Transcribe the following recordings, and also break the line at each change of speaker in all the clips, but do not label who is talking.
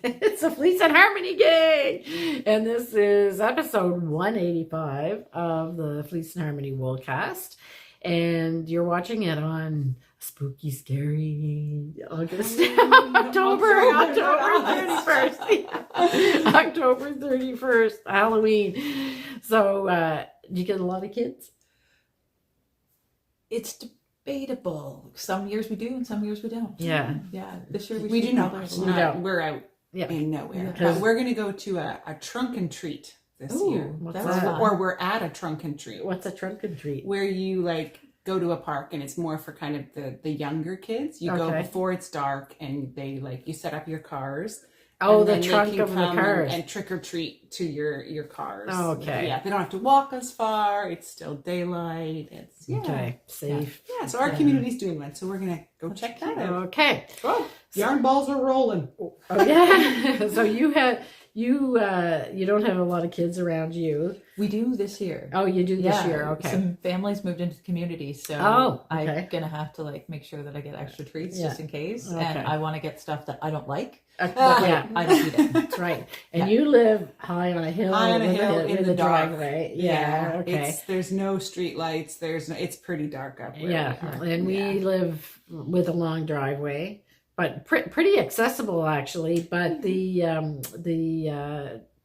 It's a Fleece and Harmony Gang. And this is episode 185 of the Fleece and Harmony Woolcast. And you're watching it on spooky, scary October 31st. October 31st, Halloween. So, do you get a lot of kids?
It's debatable. Some years we do and some years we don't.
Yeah.
Yeah. This year
we do not. We're out in nowhere. But we're going to go to a trunk and treat this year.
What's that?
Or we're at a trunk and treat.
What's a trunk and treat?
Where you go to a park and it's more for kind of the younger kids. You go before it's dark and they you set up your cars.
Oh, the trunk of the cars.
And trick or treat to your cars.
Oh, okay.
Yeah, they don't have to walk as far. It's still daylight. It's
okay, safe.
Yeah, so our community's doing one. So we're going to go check that out.
Okay.
Oh, yarn balls are rolling.
Oh, yeah. So you don't have a lot of kids around you.
We do this year.
Oh, you do this year. Okay.
Some families moved into the community, so I'm gonna have to make sure that I get extra treats just in case. Okay. And I want to get stuff that I don't like.
Yeah,
I don't eat it.
That's right. And you live high on a hill.
In the dark.
Driveway. Yeah. Okay.
There's no street lights. It's pretty dark up where we are.
And we live with a long driveway. But pretty accessible, actually. But the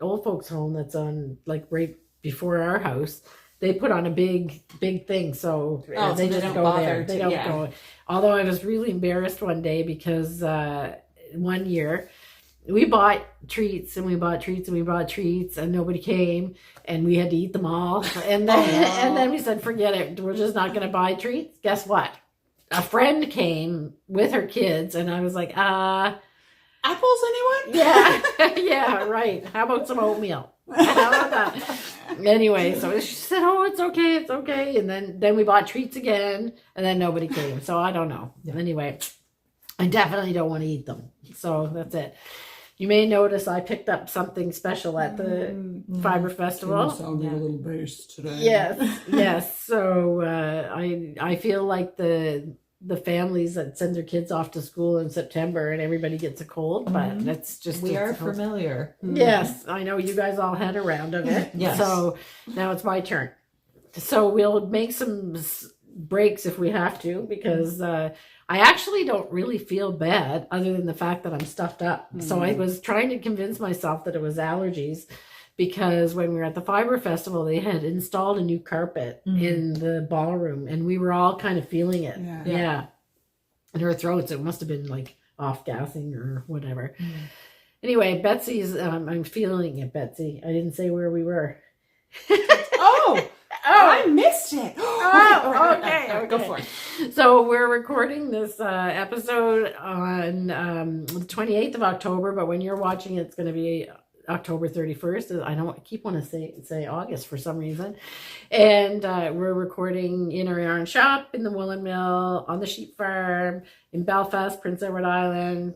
old folks' home that's on right before our house, they put on a big thing. So they just
don't
go
bother
there. They don't go. Although I was really embarrassed one day because one year we bought treats and we bought treats and we bought treats and nobody came and we had to eat them all. And then we said, forget it. We're just not going to buy treats. Guess what? A friend came with her kids and I was like,
apples, anyone?
Yeah. Yeah, right. How about some oatmeal? Anyway, so she said, oh, it's okay. And then we bought treats again and then nobody came. So I don't know. Anyway, I definitely don't want to eat them. So that's it. You may notice I picked up something special at the Fibre Festival.
Sounded a little bass today.
Yes. So I feel like the families that send their kids off to school in September and everybody gets a cold, but that's just
we are familiar.
Yes, I know you guys all had a round of it.
Yes.
So now it's my turn. So we'll make some breaks if we have to because I actually don't really feel bad other than the fact that I'm stuffed up. So I was trying to convince myself that it was allergies because when we were at the Fibre Festival, they had installed a new carpet in the ballroom and we were all kind of feeling it. Yeah. In her throats, it must have been off gassing or whatever. Anyway, Betsy's, I'm feeling it, Betsy. I didn't say where we were.
I missed it.
Okay.
Go for it.
So we're recording this episode on the 28th of October, but when you're watching it, it's going to be October 31st. I keep wanting to say August for some reason. And we're recording in our yarn shop, in the woolen mill, on the sheep farm, in Belfast, Prince Edward Island,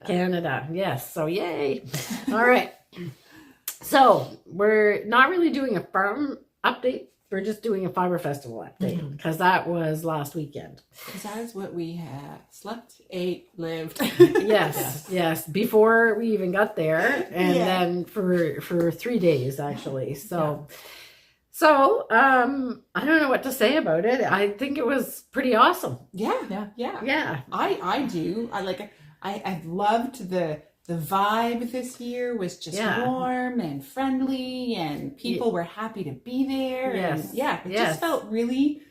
Canada. Yes. So yay. All right. So we're not really doing a farm update. We're just doing a Fibre Festival update because that was last weekend.
Because that is what we had. Slept, ate, lived.
Yes. Before we even got there, and then for 3 days actually. So I don't know what to say about it. I think it was pretty awesome.
Yeah. I do. I loved the vibe this year was just warm and friendly and people were happy to be there.
Yes.
And just felt really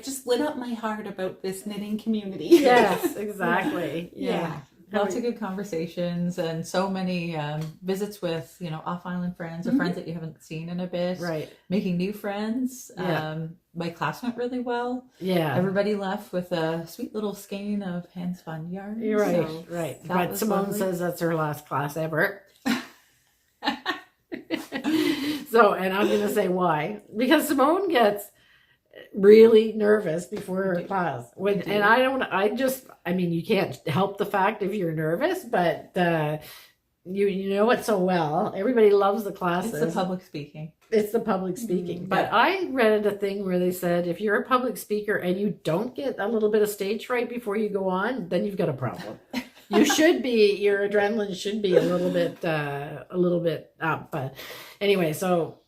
just lit up my heart about this knitting community.
Yes, exactly. Yeah.
Lots of good conversations and so many visits with, off-island friends or friends that you haven't seen in a bit.
Right.
Making new friends. My class went really well.
Yeah.
Everybody left with a sweet little skein of hand-spun yarn.
You're right, right. But Simone says that's her last class ever. So, and I'm going to say why. Because Simone gets really nervous before her class. You can't help the fact if you're nervous, but you know it so well. Everybody loves the classes.
It's the public speaking.
But I read a thing where they said if you're a public speaker and you don't get a little bit of stage fright before you go on, then you've got a problem. You should be, your adrenaline should be a little bit up. But anyway, so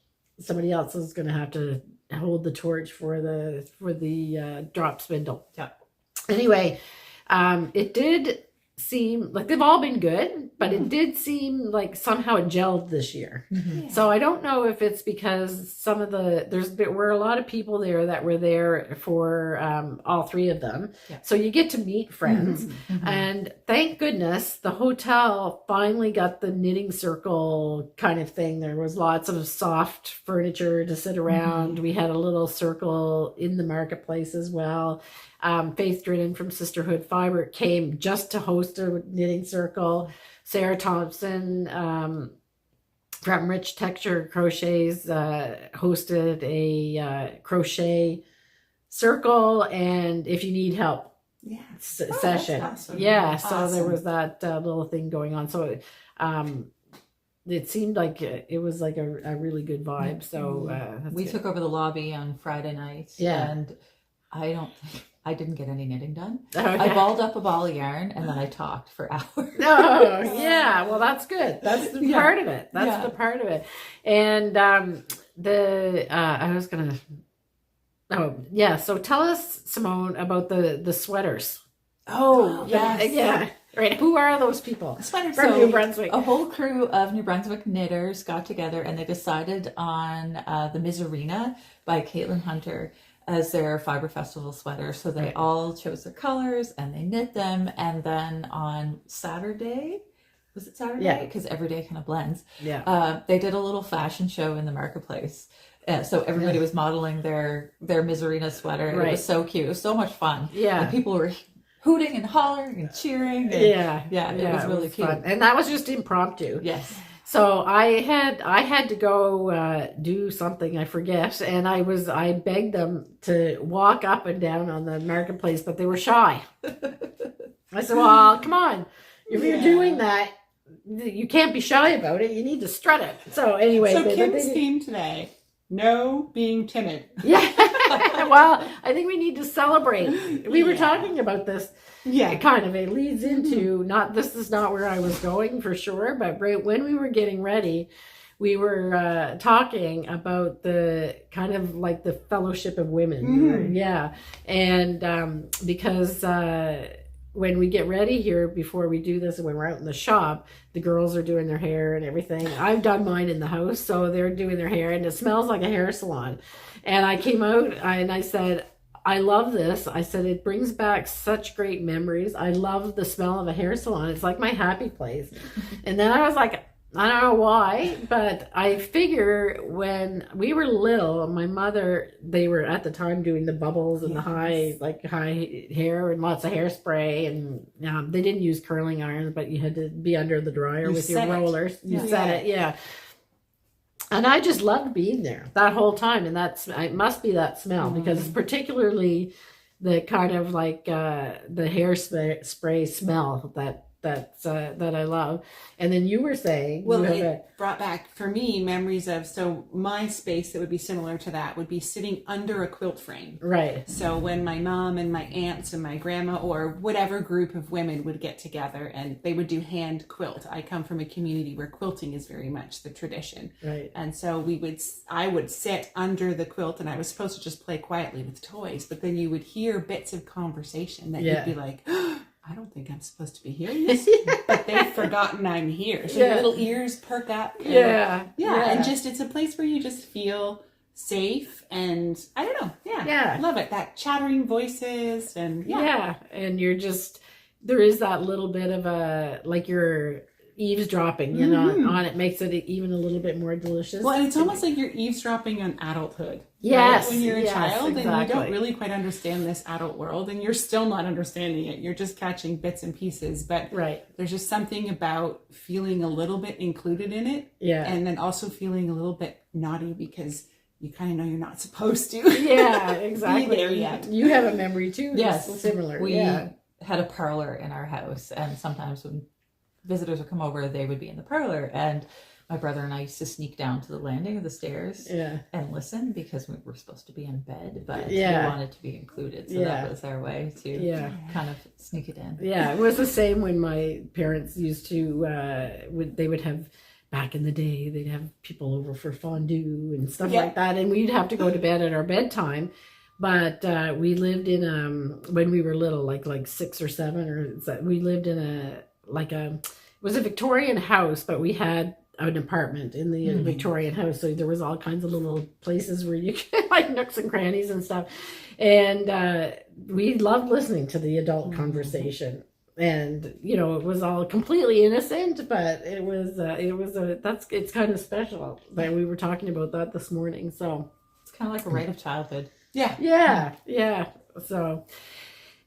somebody else is going to have to hold the torch for the drop spindle.
Yeah.
Anyway, it did seem like they've all been good, but it did seem like somehow it gelled this year.
Mm-hmm.
So I don't know if it's because some of there were a lot of people there that were there for all three of them. Yeah. So you get to meet friends. Mm-hmm. And thank goodness the hotel finally got the knitting circle kind of thing. There was lots of soft furniture to sit around. Mm-hmm. We had a little circle in the marketplace as well. Faith Drinnen from Sisterhood Fibre came just to host a knitting circle. Sarah Thompson from Rich Texture Crochets hosted a crochet circle, and if you need help session. Awesome. Yeah, so there was that little thing going on. So it seemed like it was like a really good vibe. So
we took over the lobby on Friday night. Yeah. And I didn't get any knitting done. Okay. I balled up a ball of yarn and then I talked for hours.
Oh, yeah. Well, that's good. That's the part of it. That's the part of it. And I was going to... Oh, yeah. So tell us, Simone, about the sweaters.
Oh, yes.
Yeah. Right. Who are those people?
Sweaters
from New Brunswick.
A whole crew of New Brunswick knitters got together and they decided on the Miserina by Caitlin Hunter as their Fibre Festival sweater. So they all chose their colors and they knit them. And then on Saturday, was it Saturday? Yeah. Because every day kind of blends. Yeah. They did a little fashion show in the marketplace. So everybody was modeling their Miserina sweater. Right. It was so cute. It was so much fun. Yeah. And people were hooting and hollering and cheering. And it was really cute. Fun.
And that was just impromptu.
Yes.
So I had to go do something, I forget, and I begged them to walk up and down on the marketplace, but they were shy. I said, well, come on, if you're doing that, you can't be shy about it. You need to strut it. So anyway.
So Kim's theme today, no being timid.
Yeah. Well, I think we need to celebrate. We were talking about this. Yeah, kind of. It leads into this is not where I was going for sure, but right when we were getting ready, we were talking about the kind of like the fellowship of women. Mm-hmm. Yeah, and because when we get ready here before we do this, and when we're out in the shop, the girls are doing their hair and everything. I've done mine in the house, so they're doing their hair, and it smells like a hair salon. And I came out and I said, I love this. I said, it brings back such great memories. I love the smell of a hair salon. It's like my happy place. And then I was like, I don't know why, but I figure when we were little, my mother, they were at the time doing the bubbles and the high hair and lots of hairspray. And they didn't use curling irons, but you had to be under the dryer with your rollers. You set it, yeah. And I just loved being there that whole time. And it must be that smell because particularly the kind of like the hairspray smell that I love. And then you were saying,
well, it brought back for me memories of, so my space that would be similar to that would be sitting under a quilt frame.
Right.
So when my mom and my aunts and my grandma or whatever group of women would get together and they would do hand quilt. I come from a community where quilting is very much the tradition. Right. And so I would sit under the quilt and I was supposed to just play quietly with toys, but then you would hear bits of conversation that you'd be like, I don't think I'm supposed to be hearing this, but they've forgotten I'm here. So your little ears perk up. And, and just, it's a place where you just feel safe and I don't know. Yeah. Love it. That chattering voices and
and you're just, there is that little bit of a, like you're eavesdropping, you know, on it makes it even a little bit more delicious.
Well, and it's almost like you're eavesdropping on adulthood.
Yes.
Right? When you're a child and you don't really quite understand this adult world and you're still not understanding it. You're just catching bits and pieces. But there's just something about feeling a little bit included in it. Yeah. And then also feeling a little bit naughty because you kind of know you're not supposed to.
Yeah, exactly.
Be there yet.
You have a memory too.
Yes.
Similar.
We had a parlor in our house and sometimes when visitors would come over, they would be in the parlor and my brother and I used to sneak down to the landing of the stairs and listen because we were supposed to be in bed, but we wanted to be included. So that was our way to kind of sneak it in.
Yeah, it was the same when my parents used to, they would have, back in the day, they'd have people over for fondue and stuff like that. And we'd have to go to bed at our bedtime. But we lived in, when we were little, like 6 or 7, we lived in it was a Victorian house, but we had an apartment in the Victorian house. So there was all kinds of little places where you could, like nooks and crannies and stuff. And we loved listening to the adult conversation. And, it was all completely innocent, but it's kind of special that we were talking about that this morning. So
it's kind of like a rite of childhood.
Yeah. So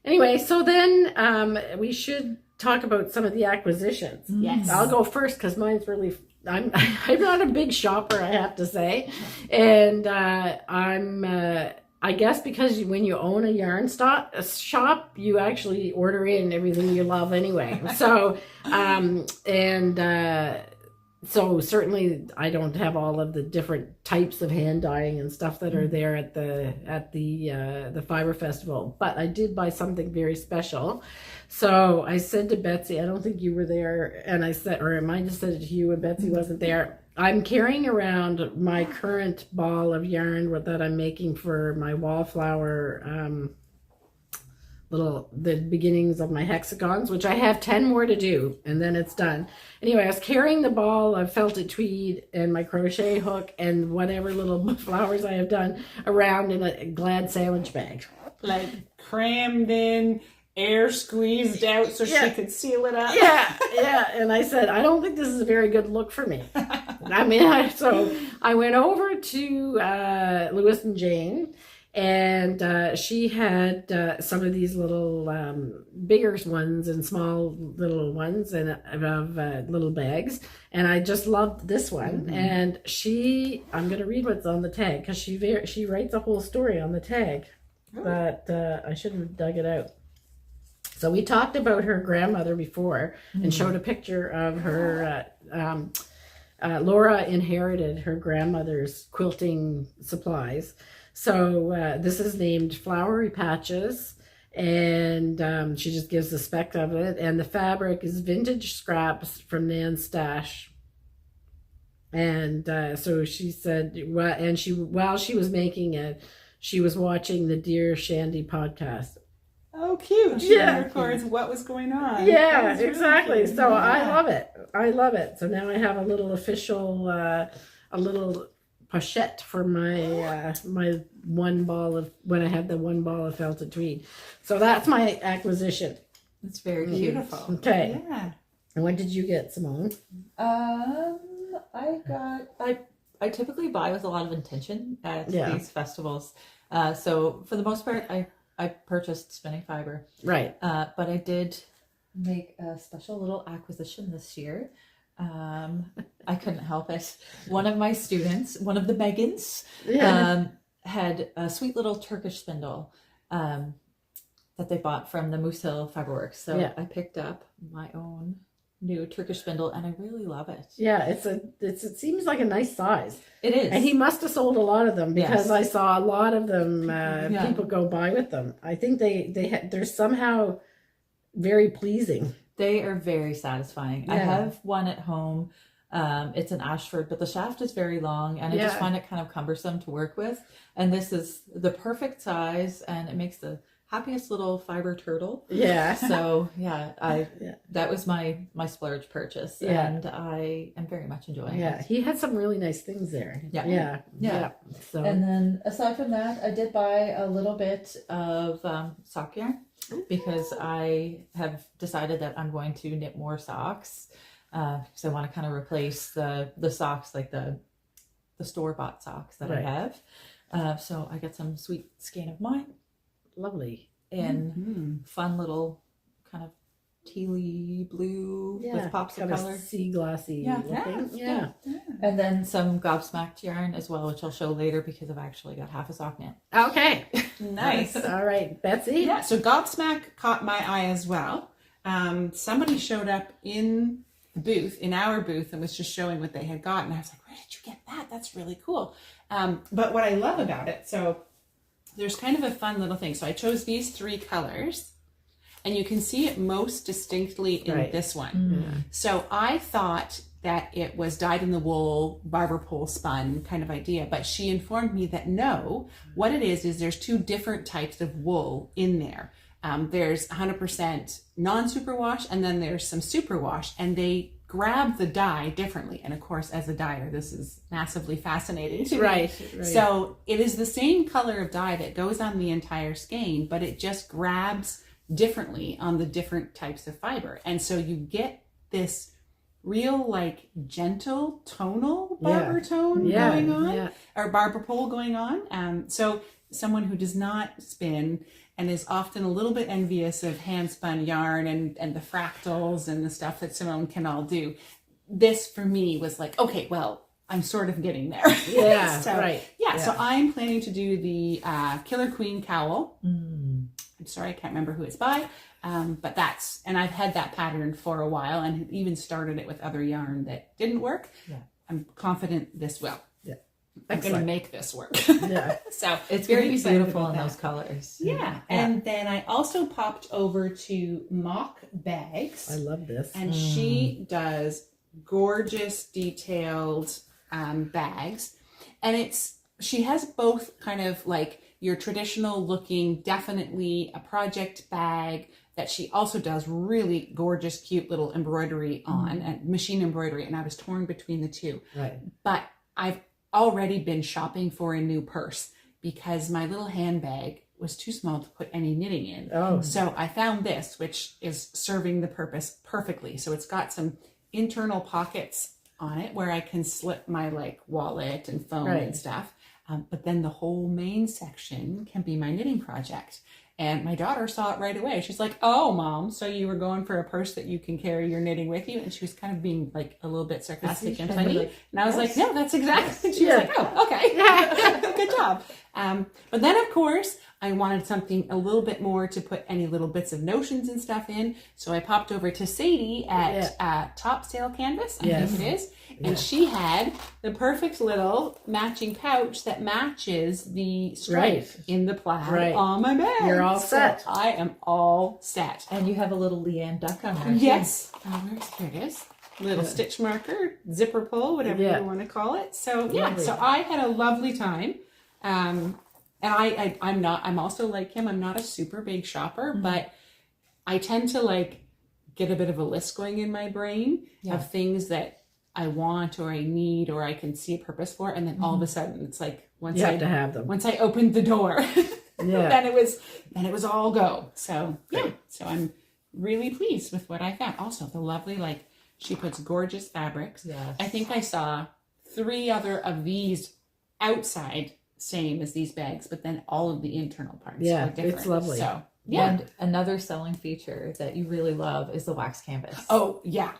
anyway, so then we should talk about some of the acquisitions.
Yes.
I'll go first because mine's really, I'm not a big shopper, I have to say. And I guess because when you own a yarn shop, you actually order in everything you love anyway. So, so certainly I don't have all of the different types of hand dyeing and stuff that are there at the Fibre Festival, but I did buy something very special. So I said to Betsy, I don't think you were there, and I said, or I might have said it to you and Betsy wasn't there. I'm carrying around my current ball of yarn that I'm making for my wallflower, the beginnings of my hexagons, which I have 10 more to do, and then it's done. Anyway, I was carrying the ball of felted tweed and my crochet hook and whatever little flowers I have done around in a Glad sandwich bag.
Like crammed in, air squeezed out so she could seal it up.
Yeah. And I said, I don't think this is a very good look for me. I mean, so I went over to Lewis and Jane, and she had some of these little bigger ones and small little ones and of little bags, and I just loved this one. And I'm going to read what's on the tag because she writes a whole story on the tag, but I should have dug it out. So we talked about her grandmother before and showed a picture of her. Laura inherited her grandmother's quilting supplies. So this is named Flowery Patches, and she just gives the spec of it. And the fabric is vintage scraps from Nan's stash. And so she said, while she was making it, she was watching the Dear Shandy podcast.
Oh, cute. She records what was going on.
Yeah, exactly. Really so I love it. So now I have a little official, a little pochette for my my one ball of, when I have the one ball of felted tweed. So that's my acquisition.
It's very beautiful.
Okay. Yeah. And what did you get, Simone?
I typically buy with a lot of intention at these festivals. So for the most part, I purchased spinning fiber. Right. But I did make a special little acquisition this year. I couldn't help it. One of my students, one of the Megans, had a sweet little Turkish spindle that they bought from the Moose Hill Fiberworks. So I picked up my own new Turkish spindle, and I really love it. Yeah, it seems like a nice size. It is. And he must have sold a lot of them because I saw a lot of them people go by with them. I think they're somehow very pleasing. They are very satisfying. Yeah. I have one at home. It's an Ashford, but the shaft is very long, and I just find it kind of cumbersome to work with. And this is the perfect size, and it makes the happiest little fiber turtle. Yeah. So that was my splurge purchase, and I am very much enjoying it. Yeah, he had some really nice things there. Yeah. So, and then aside from that, I did buy a little bit of sock yarn because I have decided that I'm going to knit more socks. So I want to kind of replace the socks, like the store-bought socks that I have. So I got some sweet skein of mine. Lovely. In fun little kind of tealy blue with pops of color. Sea glassy looking. Yeah. And then some gobsmacked yarn as well, which I'll show later because I've actually got half a sock knit. Okay. Nice. All right, Betsy.
Yeah, so gobsmack caught my eye as well. Somebody showed up in booth, in our booth, and was just showing what they had gotten. I was like, where did you get that? That's really cool. But what I love about it, so there's kind of a fun little thing. So I chose these 3 colors, and you can see it most distinctly in this one.
Yeah.
So I thought that it was dyed in the wool, barber pole spun kind of idea, but she informed me that no, what it is there's 2 different types of wool in there. There's 100% non-superwash, and then there's some superwash, and they grab the dye differently. And of course, as a dyer, this is massively fascinating to me.
Right.
So it is the same color of dye that goes on the entire skein, but it just grabs differently on the different types of fiber. And so you get this real like gentle tonal barber tone going on, or barber pole going on. So someone who does not spin and is often a little bit envious of hand spun yarn and the fractals and the stuff that Simone can all do, this for me was like, okay, well, I'm sort of getting there.
Yeah,
So I'm planning to do the Killer Queen Cowl. I'm sorry, I can't remember who it's by. But and I've had that pattern for a while and even started it with other yarn that didn't work. Yeah. I'm confident this will. Yeah. I'm going to make this work.
Yeah.
So
it's very beautiful in those colors.
Yeah. And then I also popped over to Mock Bags.
I love this.
And she does gorgeous detailed bags. And she has both kind of like your traditional looking, definitely a project bag that she also does really gorgeous, cute little embroidery on, and machine embroidery. And I was torn between the 2. Right. But I've already been shopping for a new purse because my little handbag was too small to put any knitting in. Oh. So I found this, which is serving the purpose perfectly. So it's got some internal pockets on it where I can slip my like wallet and phone and stuff. But then the whole main section can be my knitting project. And my daughter saw it right away. She's like, oh, Mom, so you were going for a purse that you can carry your knitting with you? And she was kind of being like a little bit sarcastic and funny. Like, and I was like, no, that's exactly. And she was like, oh, okay. Good job. But then, of course, I wanted something a little bit more to put any little bits of notions and stuff in. So I popped over to Sadie at Top Sale Canvas, I think it is. And she had the perfect little matching pouch that matches the stripe in the plaid on my bag.
You're all set.
I am all set.
And you have a little Leanne duck on there.
Yes. Here it is. Little stitch marker, zipper pull, whatever you want to call it. So so I had a lovely time. And I'm also like him. I'm not a super big shopper, but I tend to like get a bit of a list going in my brain of things that I want or I need or I can see a purpose for, and then all of a sudden it's like once I opened the door, then it was all go. So so I'm really pleased with what I found. Also the lovely, like, she puts gorgeous fabrics. Yes. I think I saw 3 other of these outside same as these bags, but then all of the internal parts are different. It's lovely. So
and another selling feature that you really love is the wax canvas.
Oh yeah.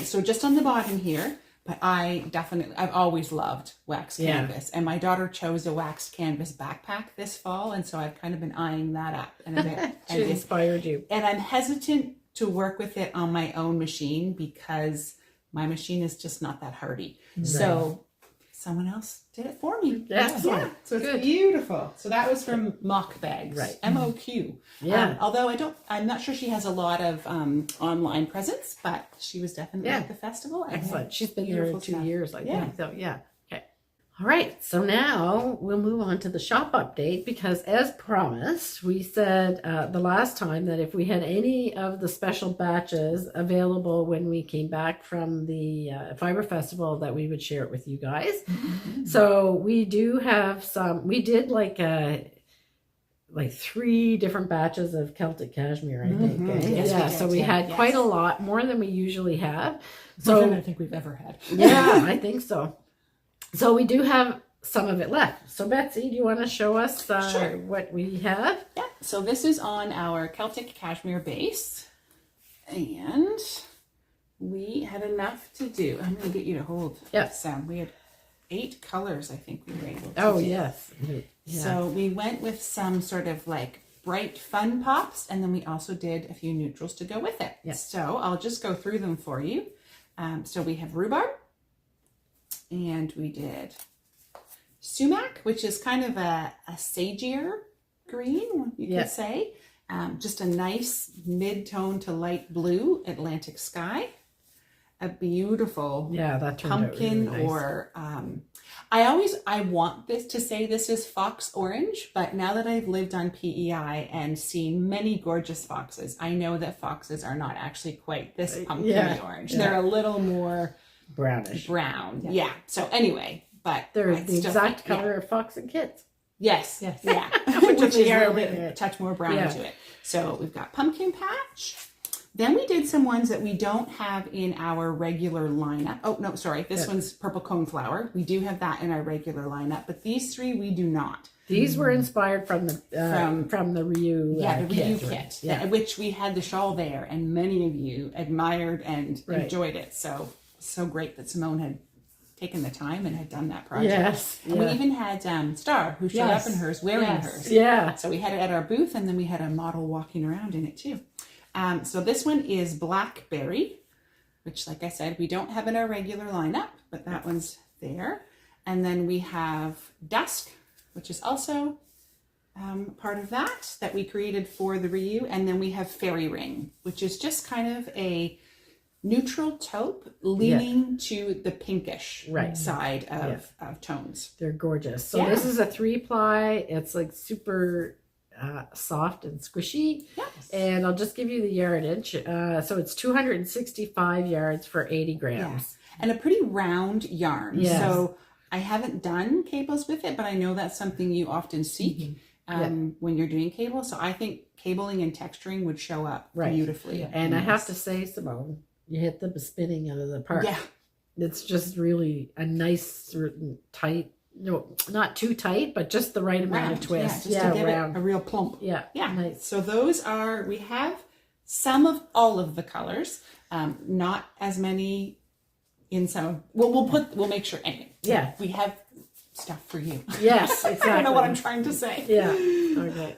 So just on the bottom here, but I've always loved wax canvas, and my daughter chose a wax canvas backpack this fall, and so I've kind of been eyeing that up and a bit.
She inspired you.
And I'm hesitant to work with it on my own machine because my machine is just not that hardy. Right. So someone else did it for me. So it's beautiful. So that was from Mock Bags, MOQ. Yeah. Although I'm not sure she has a lot of online presence, but she was definitely at the festival.
Excellent. She's been here 2 years, I think. So okay. All right. So now we'll move on to the shop update, because as promised, we said the last time that if we had any of the special batches available when we came back from the Fibre Festival, that we would share it with you guys. Mm-hmm. So we do have some. We did like 3 different batches of Celtic Cashmere, I think.
Mm-hmm. Yes,
so we had quite a lot, more than we usually have.
More than I think we've ever had.
Yeah, I think so. So we do have some of it left. So Betsy, do you want to show us what we have?
Yeah. So this is on our Celtic Cashmere base, and we had enough to do. I'm going to get you to hold some. We had 8 colors, I think we were able to do.
Yes. Yeah.
So we went with some sort of like bright fun pops, and then we also did a few neutrals to go with it. Yes. So I'll just go through them for you. So we have rhubarb, and we did sumac, which is kind of a sagier green, you could say. Just a nice mid-tone to light blue Atlantic sky. A beautiful
that turned
pumpkin
out really nice.
Or I want this to say this is fox orange, but now that I've lived on PEI and seen many gorgeous foxes, I know that foxes are not actually quite this pumpkin orange. They're a little more
brownish.
Brown. Yeah. So anyway, but
they're the exact color of fox and kits.
Yes.
Yes.
Yeah.
Which
Which
is
is a
really
little touch more brown to it. So we've got pumpkin patch. Then we did some ones that we don't have in our regular lineup. Oh, no, sorry. This one's purple coneflower. We do have that in our regular lineup, but these three we do not.
These were inspired from the Ryu
the Ryu
kit,
kit, which we had the shawl there, and many of you admired and enjoyed it. So great that Simone had taken the time and had done that project.
Yes.
And we even had Star, who showed up in hers, wearing hers.
Yeah.
So we had it at our booth, and then we had a model walking around in it too. So this one is blackberry, which, like I said, we don't have in our regular lineup, but that one's there. And then we have dusk, which is also part of that we created for the Ryu. And then we have fairy ring, which is just kind of a neutral taupe leaning to the pinkish side of tones.
They're gorgeous. So this is a 3-ply. It's like super soft and squishy. Yes. And I'll just give you the yardage. So it's 265 yards for 80 grams.
Yes. And a pretty round yarn. Yes. So I haven't done cables with it, but I know that's something you often seek when you're doing cable. So I think cabling and texturing would show up beautifully.
Yeah. And I have to say, Simone, you hit the spinning out of the park. Yeah. It's just really a nice, tight, no, not too tight, but just the right amount of twist.
Yeah, just to give it a real plump.
Yeah.
Yeah.
Nice.
So those are, we have some of all of the colors, not as many in some. We'll make sure. Anyway,
yeah.
We have stuff for you.
Yes, exactly.
I don't know what I'm trying to say.
Yeah. Okay.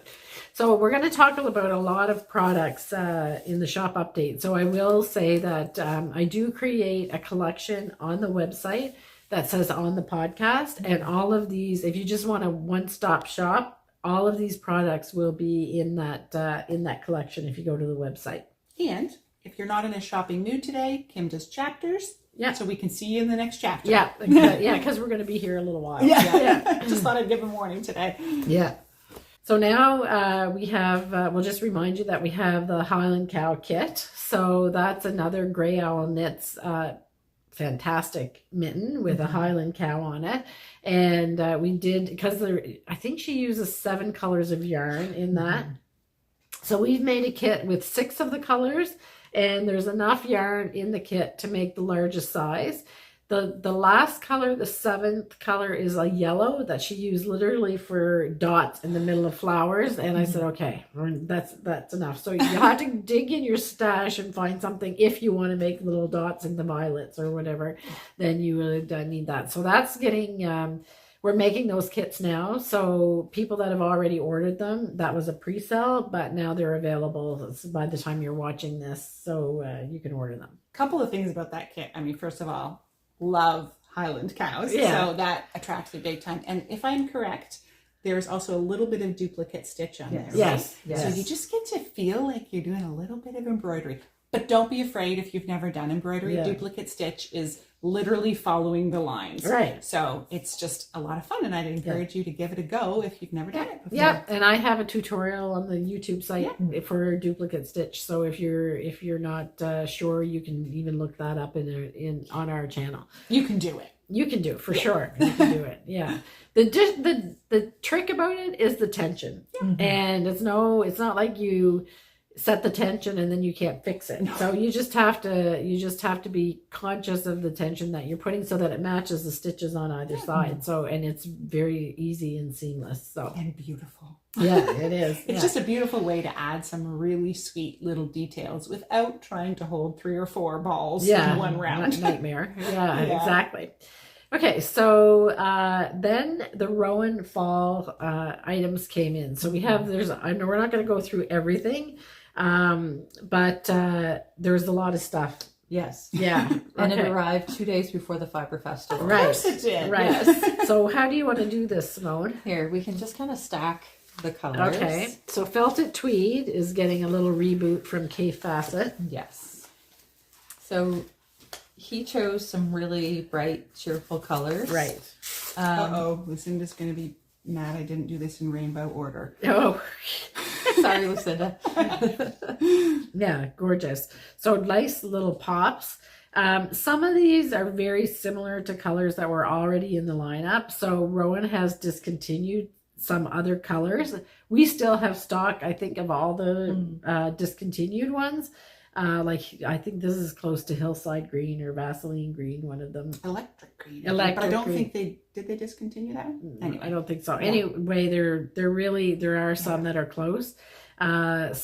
So we're going to talk about a lot of products in the shop update. So I will say that I do create a collection on the website that says on the podcast, and all of these, if you just want a one-stop shop, all of these products will be in that collection if you go to the website.
And if you're not in a shopping mood today, Kim does chapters. Yeah. So we can see you in the next chapter.
Yeah. Yeah, because we're going to be here a little while.
Yeah. Just thought I'd give a warning today.
Yeah. So now we have, we'll just remind you that we have the Highland Cow kit. So that's another Grey Owl Knits fantastic mitten with a Highland Cow on it. And we did, because I think she uses 7 colors of yarn in that. So we've made a kit with 6 of the colors, and there's enough yarn in the kit to make the largest size. The last color, the 7th color, is a yellow that she used literally for dots in the middle of flowers. And I said, okay, that's enough. So you have to dig in your stash and find something if you want to make little dots in the violets or whatever, then you really need that. So that's getting, we're making those kits now. So people that have already ordered them, that was a pre-sale, but now they're available by the time you're watching this. So you can order them.
A couple of things about that kit. I mean, first of all, love Highland cows. Yeah. So that attracts me big time. And if I'm correct, there's also a little bit of duplicate stitch on there. Right?
Yes.
So you just get to feel like you're doing a little bit of embroidery. But don't be afraid if you've never done embroidery. Yeah. Duplicate stitch is literally following the lines.
Right.
So it's just a lot of fun, and I'd encourage you to give it a go if you've never done it before.
Yeah, and I have a tutorial on the YouTube site for duplicate stitch. So if you're not sure, you can even look that up on our channel.
You can do it.
You can do it for sure. You can do it. Yeah. The trick about it is the tension, and it's not like you set the tension and then you can't fix it. No. So you just have to be conscious of the tension that you're putting so that it matches the stitches on either side. So, and it's very easy and seamless. So,
and beautiful.
Yeah, it is.
It's just a beautiful way to add some really sweet little details without trying to hold 3 or 4 balls in one round.
Nightmare. Yeah, exactly. Okay, so then the Rowan Fall items came in. So we have, I know we're not going to go through everything, but there's a lot of stuff
Yes.
Yeah.
And it
Okay.
arrived 2 days before the Fibre Festival.
Right.
Of course it did.
Right.
Yes.
So how do you want to do this, Simone?
Here, we can just kind of stack the colors.
Okay. So Felted Tweed is getting a little reboot from K Facet.
Yes. So he chose some really bright, cheerful colors.
Right.
Uh-oh, Lucinda's going to be mad I didn't do this in rainbow order.
Oh,
Sorry, Lucinda.
yeah, gorgeous. So nice little pops. Some of these are very similar to colors that were already in the lineup. So Rowan has discontinued some other colors. We still have stock, I think, of all the discontinued ones. Like I think this is close to Hillside Green or Vaseline Green, one of them.
Electric green.
Electric
but I don't
green.
think they discontinue that one? Anyway.
I don't think so. Anyway, there are some that are close. But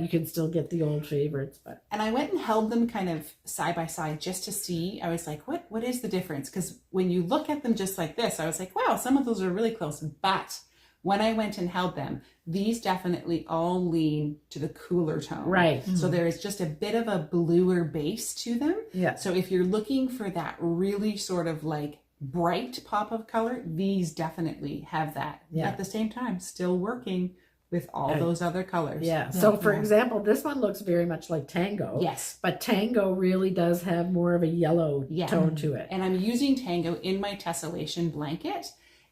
you can still get the old favorites. But
And I went and held them kind of side by side just to see. I was like, what is the difference? Because when you look at them just like this, I was like, wow, some of those are really close. But when I went and held them, these definitely all lean to the cooler tone.
right.
So there is just a bit of a bluer base to them.
Yeah.
So if you're looking for that really sort of like bright pop of color, these definitely have that.
Yeah.
At the same time, still working with all those other colors.
Yeah. So for example, this one looks very much like Tango.
Yes.
But Tango really does have more of a yellow tone to it.
And I'm using Tango in my Tessellation blanket.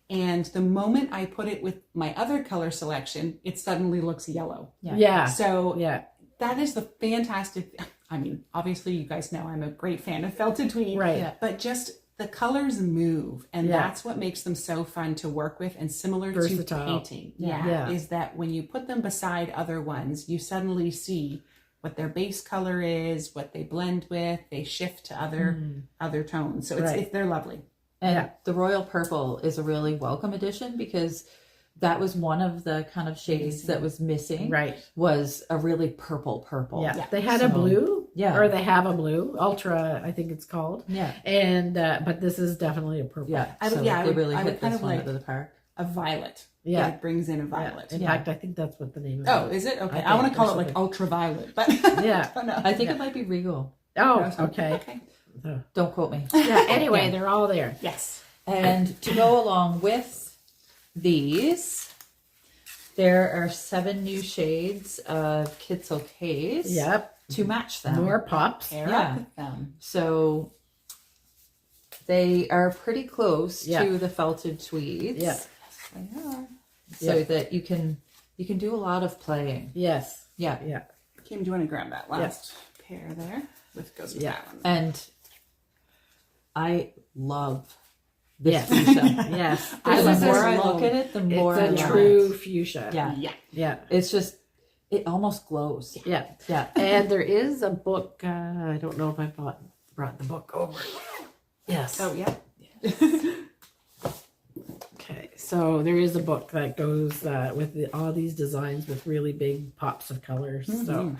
And the moment I put it with my other color selection, it suddenly looks yellow.
Yeah.
So
Yeah.
that is the fantastic. I mean, obviously, you guys know I'm a great fan of felted tweed.
Right.
Yeah.
But just the colors move, and
Yeah.
that's what makes them so fun to work with and similar
Versatile.
to painting.
Yeah.
Is that when you put them beside other ones, you suddenly see what their base color is, what they blend with, they shift to other tones. So
Right.
they're lovely.
And the Royal Purple is a really welcome addition because that was one of the kind of shades that was missing.
Right.
Was a really purple.
Yeah. They had a blue.
Yeah.
Or they have a blue. Ultra, I think it's called.
Yeah.
And but this is definitely a purple.
Yeah.
I would-
So
yeah, I
they
would-
really
I would
hit
kind
this
of
one
like-
out of the park.
A violet.
Yeah.
It brings in a violet.
In
Yeah.
fact, I think that's what the name is.
Oh, is it? Okay.
I
I want
think
to call
or
it like
something.
ultraviolet, but
Yeah.
I don't know.
I think it might be Regal.
Oh, okay.
Okay.
Don't quote me.
Yeah. Anyway,
Yeah.
they're all there.
Yes.
And to go along with these, there are 7 new shades of Kids Ogees
Yep.
to match them.
More pops.
Pair
Yeah.
up with them.
So they are pretty close
Yeah.
to the felted tweeds.
Yeah.
They are.
So
Yeah.
that you can do a lot of playing.
Yes.
Yeah.
Yeah.
Kim, do you want to grab that last pair there? With goes with
Yeah.
that one.
And I love this
Yes.
fuchsia.
Yes.
The
This is
more I
slow.
look at it, the more I
it's a
love
true
it.
fuchsia.
Yeah.
Yeah.
Yeah.
It's just, it almost glows.
Yeah.
Yeah.
And there is a book. I don't know if I brought the book over. Yes.
Oh, yeah.
Okay. So there is a book that goes with all these designs with really big pops of colors. So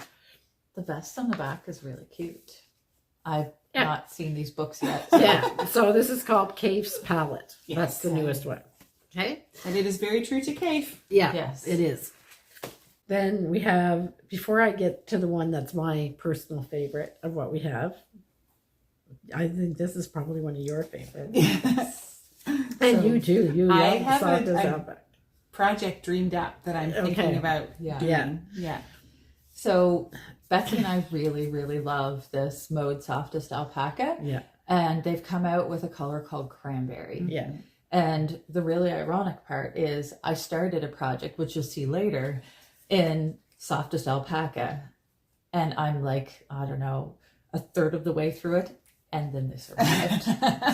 The vest on the back is really cute. I've
Yeah.
not seen these books yet.
yeah. So this is called Cave's Palette.
Yes.
That's the newest one. Okay.
And it is very true to Cave.
Yeah.
Yes.
It is. Then we have, before I get to the one that's my personal favorite of what we have, I think this is probably one of your favorites. And you too. You
I
love
have
Soft as
a
Outback.
project dreamed up that I'm thinking
Okay.
about
Yeah.
doing.
Yeah.
Yeah.
So Betsy and I really, really love this Mode Softest Alpaca.
Yeah.
And they've come out with a color called Cranberry.
Yeah.
And the really ironic part is I started a project, which you'll see later, in Softest Alpaca. And I'm like, I don't know, a third of the way through it. And then this arrived.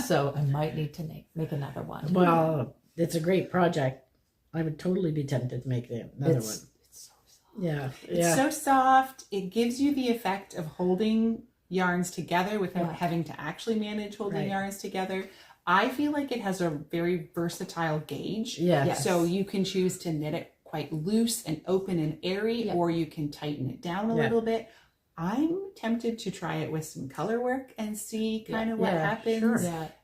So I might need to make another one.
Well, it's a great project. I would totally be tempted to make another one.
It's so soft.
Yeah.
It's
Yeah.
so soft. It gives you the effect of holding yarns together without
Yeah.
having to actually manage holding
Right.
yarns together. I feel like it has a very versatile gauge.
Yeah.
Yes.
So you can choose to knit it quite loose and open and airy,
Yeah.
or you can tighten it down a
Yeah.
little bit. I'm tempted to try it with some color work and see kind of what happens.
Sure.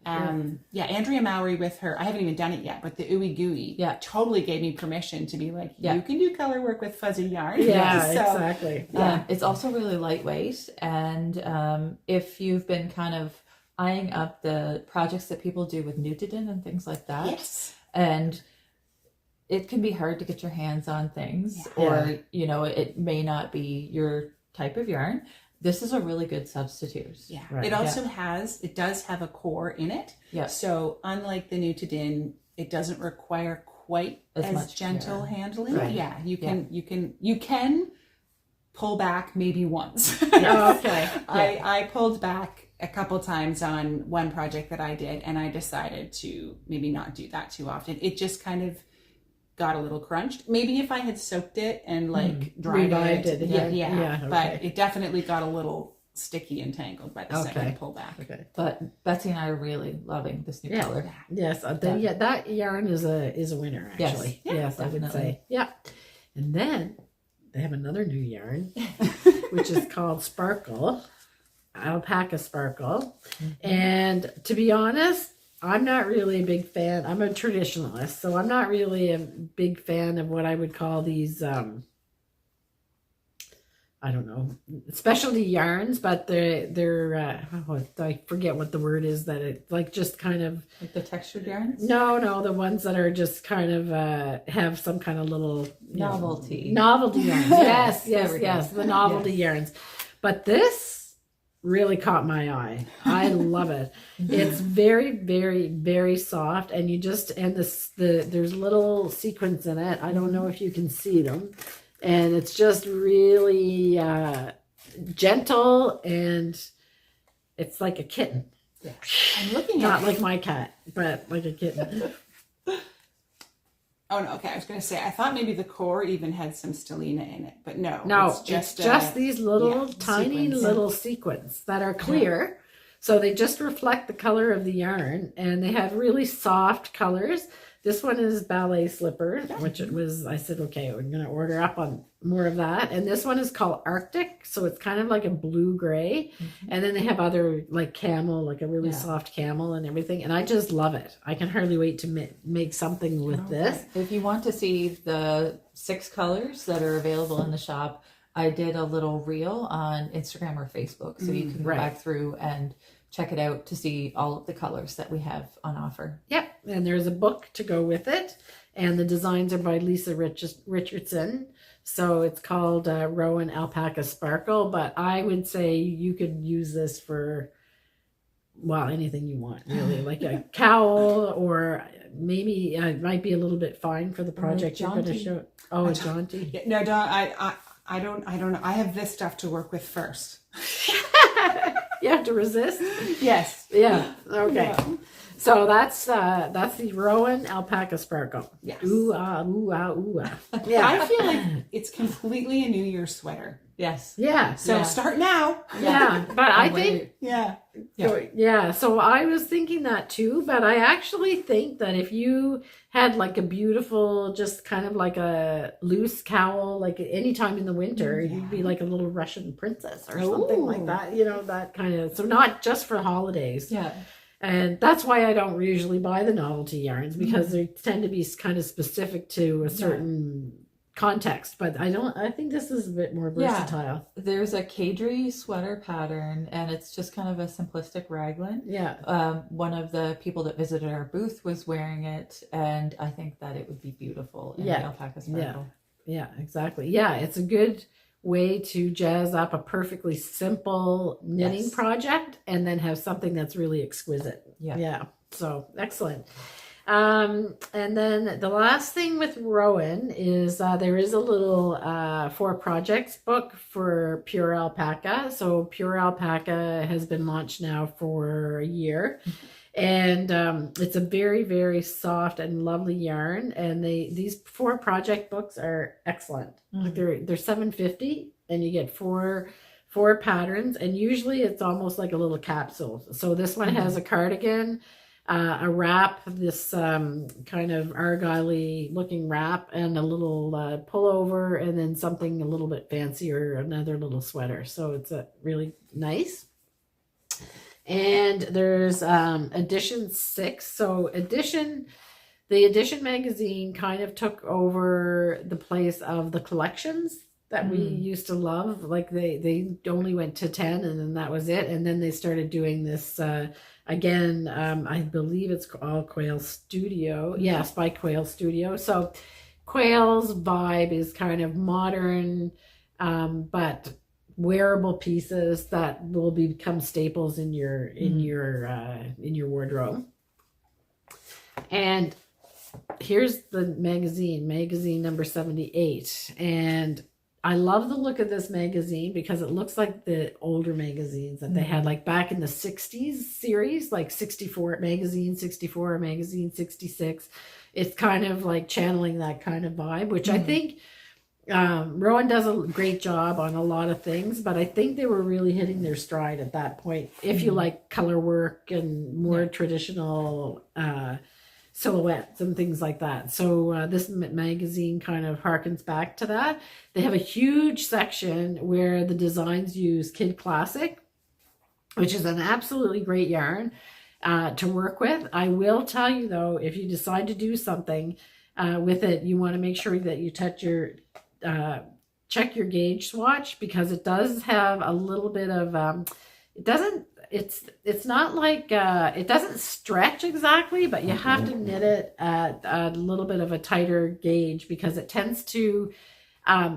Andrea Mowry with her, I haven't even done it yet, but the Ooey Gooey totally gave me permission to be like, you can do color work with fuzzy yarn.
Exactly.
It's also really lightweight, and if you've been kind of eyeing up the projects that people do with Nutidin and things like that, and it can be hard to get your hands on things, or it may not be your type of yarn. This is a really good substitute.
It also does have a core in it. So unlike the Nutidin, it doesn't require quite as much gentle handling. You can pull back maybe once. I pulled back a couple times on one project that I did, and I decided to maybe not do that too often. It just kind of got a little crunched. Maybe if I had soaked it and dried it. But it definitely got a little sticky and tangled by the second pull back.
But Betsy and I are really loving this new color.
Yes, that yarn is a winner actually. Yes, I would say. Yeah. And then they have another new yarn, which is called Sparkle, Alpaca Sparkle. And to be honest, I'm not really a big fan. I'm a traditionalist, so I'm not really a big fan of what I would call these, I don't know, specialty yarns, but they're I forget what the word is, that it like just kind of
like the textured yarns.
No, the ones that are just kind of have some kind of little
novelty
yarns. yes, the novelty yarns. But this really caught my eye. I love it. It's very, very, very soft, and there's little sequins in it. I don't know if you can see them, and it's just really gentle, and it's like a kitten.
I'm looking
not like my cat, but like a kitten.
Oh no, okay. I was going to say, I thought maybe the core even had some stellina in it, but no,
it's just these little tiny little sequins that are clear. So they just reflect the color of the yarn, and they have really soft colors. This one is ballet slipper, which it was, I said, okay, we're going to order up on more of that. And this one is called Arctic. So it's kind of like a blue gray. And then they have other like camel, like a really soft camel and everything. And I just love it. I can hardly wait to make something with this.
If you want to see the 6 colors that are available in the shop, I did a little reel on Instagram or Facebook. So you can go back through and check it out to see all of the colors that we have on offer.
Yep. And there's a book to go with it. And the designs are by Lisa Richardson. So it's called Rowan Alpaca Sparkle. But I would say you could use this for, well, anything you want, really. Like a cowl, or maybe it might be a little bit fine for the project you're going to show. Oh, a jaunty.
No, I don't know. I have this stuff to work with first.
You have to resist?
Yes.
Yeah. Okay. Yeah. So that's the Rowan Alpaca Sparkle.
Yes.
Ooh ah, ooh ah, ooh ah. Yeah.
I feel like it's completely a New Year's sweater.
Yes.
Yeah.
So start now.
Yeah. But I think So I was thinking that too, but I actually think that if you had like a beautiful, just kind of like a loose cowl, like any time in the winter, you'd be like a little Russian princess or something like that, that kind of, so not just for holidays.
Yeah.
And that's why I don't usually buy the novelty yarns, because they tend to be kind of specific to a certain context, but I think this is a bit more versatile.
There's a Cadre sweater pattern, and it's just kind of a simplistic raglan. One of the people that visited our booth was wearing it, and I think that it would be beautiful in the alpaca sparkle.
Yeah, exactly. Yeah, it's a good way to jazz up a perfectly simple knitting project and then have something that's really exquisite. So excellent. And then the last thing with Rowan is there is a little 4 projects book for Pure Alpaca. So Pure Alpaca has been launched now for a year. And it's a very, very soft and lovely yarn. And these 4 project books are excellent. Like they're $7.50, and you get four patterns. And usually it's almost like a little capsule. So this one has a cardigan, a wrap, this kind of argyle looking wrap, and a little pullover, and then something a little bit fancier, another little sweater. So it's a really nice. And there's edition 6. So the edition magazine kind of took over the place of the collections that we used to love. Like they only went to 10 and then that was it. And then they started doing this again. I believe it's called Quail Studio. Yes, by Quail Studio. So Quail's vibe is kind of modern, but wearable pieces that will become staples in your wardrobe. And here's the magazine number 78, and I love the look of this magazine because it looks like the older magazines that they had, like back in the 60s series, like 64 magazine 66. It's kind of like channeling that kind of vibe, which I think Rowan does a great job on a lot of things, but I think they were really hitting their stride at that point. If you like color work and more traditional silhouettes and things like that. So this magazine kind of harkens back to that. They have a huge section where the designs use Kid Classic, which is an absolutely great yarn to work with. I will tell you though, if you decide to do something with it, you want to make sure that you check your gauge swatch, because it does have a little bit of it's not like it doesn't stretch exactly, but you have to knit it at a little bit of a tighter gauge because it tends to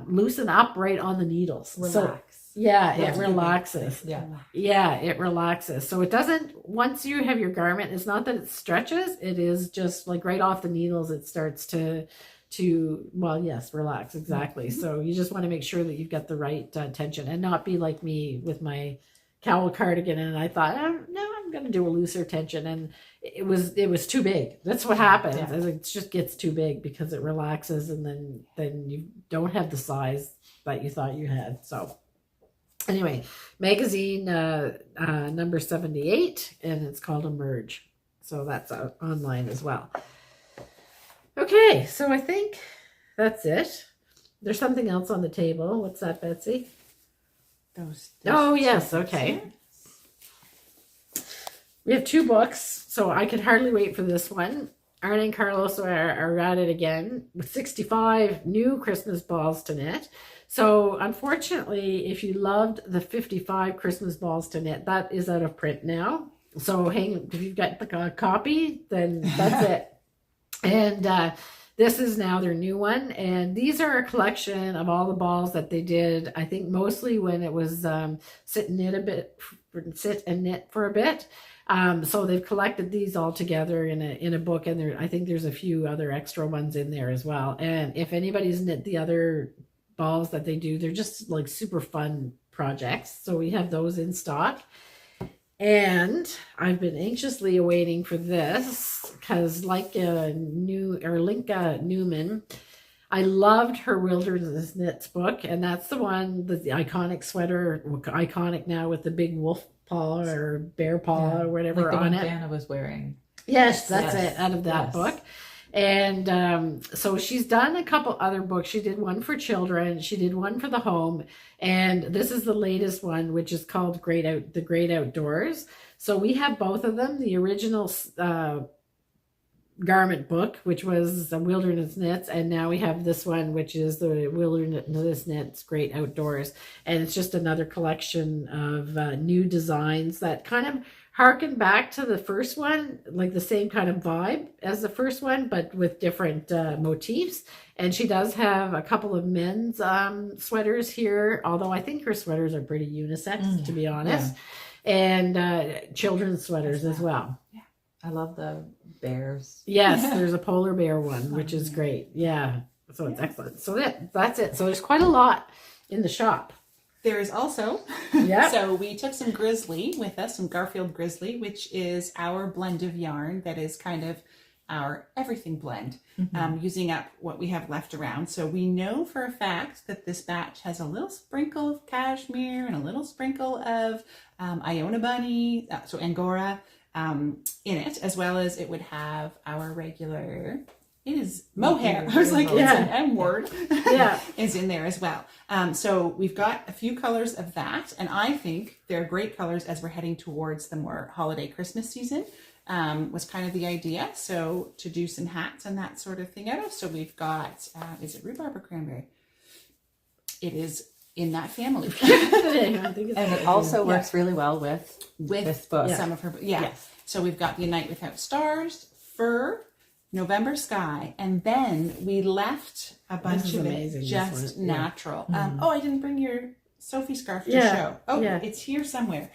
loosen up right on the needles.
Relax.
So it relaxes.
Yeah,
it relaxes. So it doesn't, once you have your garment, it's not that it stretches, it is just like right off the needles it starts to relax. Exactly. So you just want to make sure that you've got the right tension, and not be like me with my Cowl cardigan, and I thought, no, I'm going to do a looser tension, and it was too big. That's what happens. It just gets too big because it relaxes, and then you don't have the size that you thought you had. So anyway, magazine number 78, and it's called Emerge. So that's online as well. Okay, so I think that's it. There's something else on the table. What's that, Betsy? Oh, yes. Okay. We have 2 books, so I could hardly wait for this one. Arne and Carlos are at it again with 65 new Christmas balls to knit. So unfortunately, if you loved the 55 Christmas balls to knit, that is out of print now. So if you've got the copy, then that's it. And this is now their new one, and these are a collection of all the balls that they did, I think mostly when it was sit and knit for a bit. So they've collected these all together in a book, and I think there's a few other extra ones in there as well. And if anybody's knit the other balls that they do, they're just like super fun projects. So we have those in stock. And I've been anxiously awaiting for this because, like Linka Newman, I loved her Wilderness Knits book, and that's the one, the iconic sweater, iconic now with the big wolf paw or bear paw or whatever
like
on
the one
it.
Vanna was wearing.
Yes, that's it, out of that book. And so she's done a couple other books. She did one for children. She did one for the home. And this is the latest one, which is called The Great Outdoors. So we have both of them. The original garment book, which was Wilderness Knits. And now we have this one, which is the Wilderness Knits Great Outdoors. And it's just another collection of new designs that kind of harken back to the first one, like the same kind of vibe as the first one, but with different motifs. And she does have a couple of men's sweaters here, although I think her sweaters are pretty unisex, to be honest. Yeah. And children's sweaters as well.
Yeah. I love the bears.
Yes, there's a polar bear one, which is great. Yeah, so it's excellent. So that's it. So there's quite a lot in the shop.
There is also, so we took some Grizzly with us, some Garfield Grizzly, which is our blend of yarn that is kind of our everything blend, using up what we have left around. So we know for a fact that this batch has a little sprinkle of cashmere and a little sprinkle of Iona Bunny, so Angora, in it, as well as it would have our regular, it is mohair. I was like, it's
Yeah.
an M word.
Yeah.
is in there as well. So we've got a few colors of that, and I think they're great colors as we're heading towards the more holiday Christmas season. Was kind of the idea. So to do some hats and that sort of thing out of. So we've got, is it rhubarb or cranberry? It is in that family.
I think it's
And it also works really well with this book.
some of her, Yes. So we've got The Night Without Stars, Fur, November Sky, and then we left a bunch
is
of
amazing,
it
this
just
one. Yeah.
natural. I didn't bring your Sophie scarf to
Yeah.
show. Oh,
Yeah.
it's here somewhere.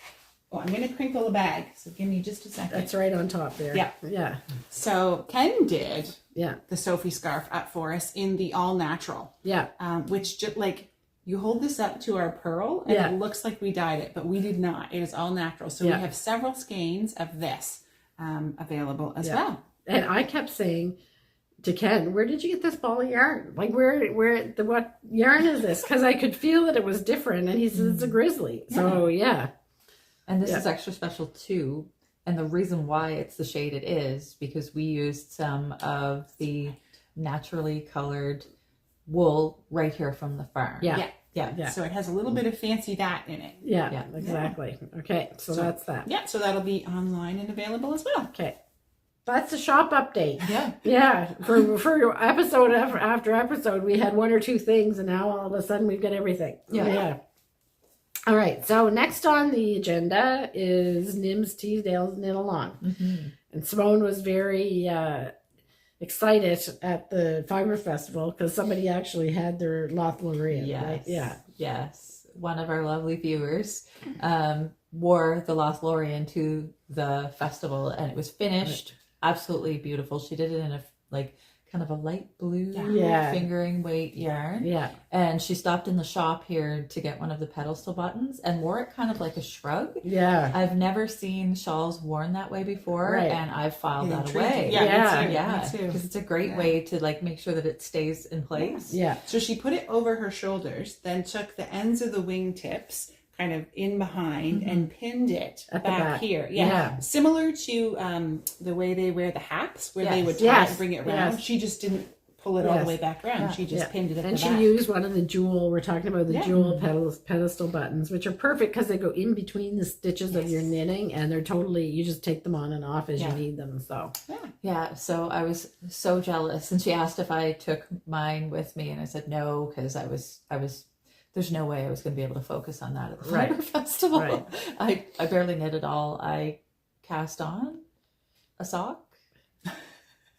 Oh, I'm going to crinkle a bag, so give me just a second.
That's right on top there.
Yeah.
Yeah.
So Ken did
Yeah.
the Sophie scarf up for us in the all natural,
Yeah.
which just like you hold this up to our pearl and
Yeah.
it looks like we dyed it, but we did not. It is all natural. So
Yeah.
we have several skeins of this available as
Yeah.
well.
And I kept saying to Ken, where did you get this ball of yarn? Like, what yarn is this? Because I could feel that it was different. And he says it's a grizzly. So, yeah.
And this
Yeah.
is extra special too. And the reason why it's the shade it is because we used some of the naturally colored wool right here from the farm.
Yeah.
Yeah.
So it has a little bit of fancy that in it.
Yeah,
Yeah.
exactly. Okay, so that's that.
Yeah, so that'll be online and available as well.
Okay. That's the shop update.
Yeah.
Yeah, for episode after episode, we had one or two things, and now all of a sudden we've got everything.
Yeah.
All right, so next on the agenda is Nim's Teasdale's Knit Along.
Mm-hmm.
And Simone was very excited at the Fibre Festival because somebody actually had their Lothlorien,
Yes.
right? Yeah.
Yes. One of our lovely viewers wore the Lothlorien to the festival and it was finished. Absolutely beautiful. She did it in a kind of a light blue
Yeah.
fingering weight yarn.
Yeah.
And she stopped in the shop here to get one of the pedestal buttons and wore it kind of like a shrug.
Yeah.
I've never seen shawls worn that way before,
Right.
and I've filed that
Intriguing.
away.
Yeah.
Me too.
Because it's a great
Yeah.
way to make sure that it stays in place.
Yeah.
So she put it over her shoulders, then took the ends of the wingtips kind of in behind and pinned it
At the
back
back.
here.
Yeah.
Similar to the way they wear the hats, where they would tie
Yes.
and bring it around.
Yes.
She just didn't pull it all
Yes.
the way back around.
Yeah.
She just
Yeah.
pinned it at
And
the
she
back.
used one of the jewel, we're talking about the
Yeah.
jewel pedestal buttons, which are perfect because they go in between the stitches of your knitting and they're totally, you just take them on and off as you need them. So,
Yeah, so I was so jealous, and she asked if I took mine with me, and I said no because I was. There's no way I was going to be able to focus on that at the
Right.
Fibre Festival.
Right.
I barely knit at all. I cast on a sock,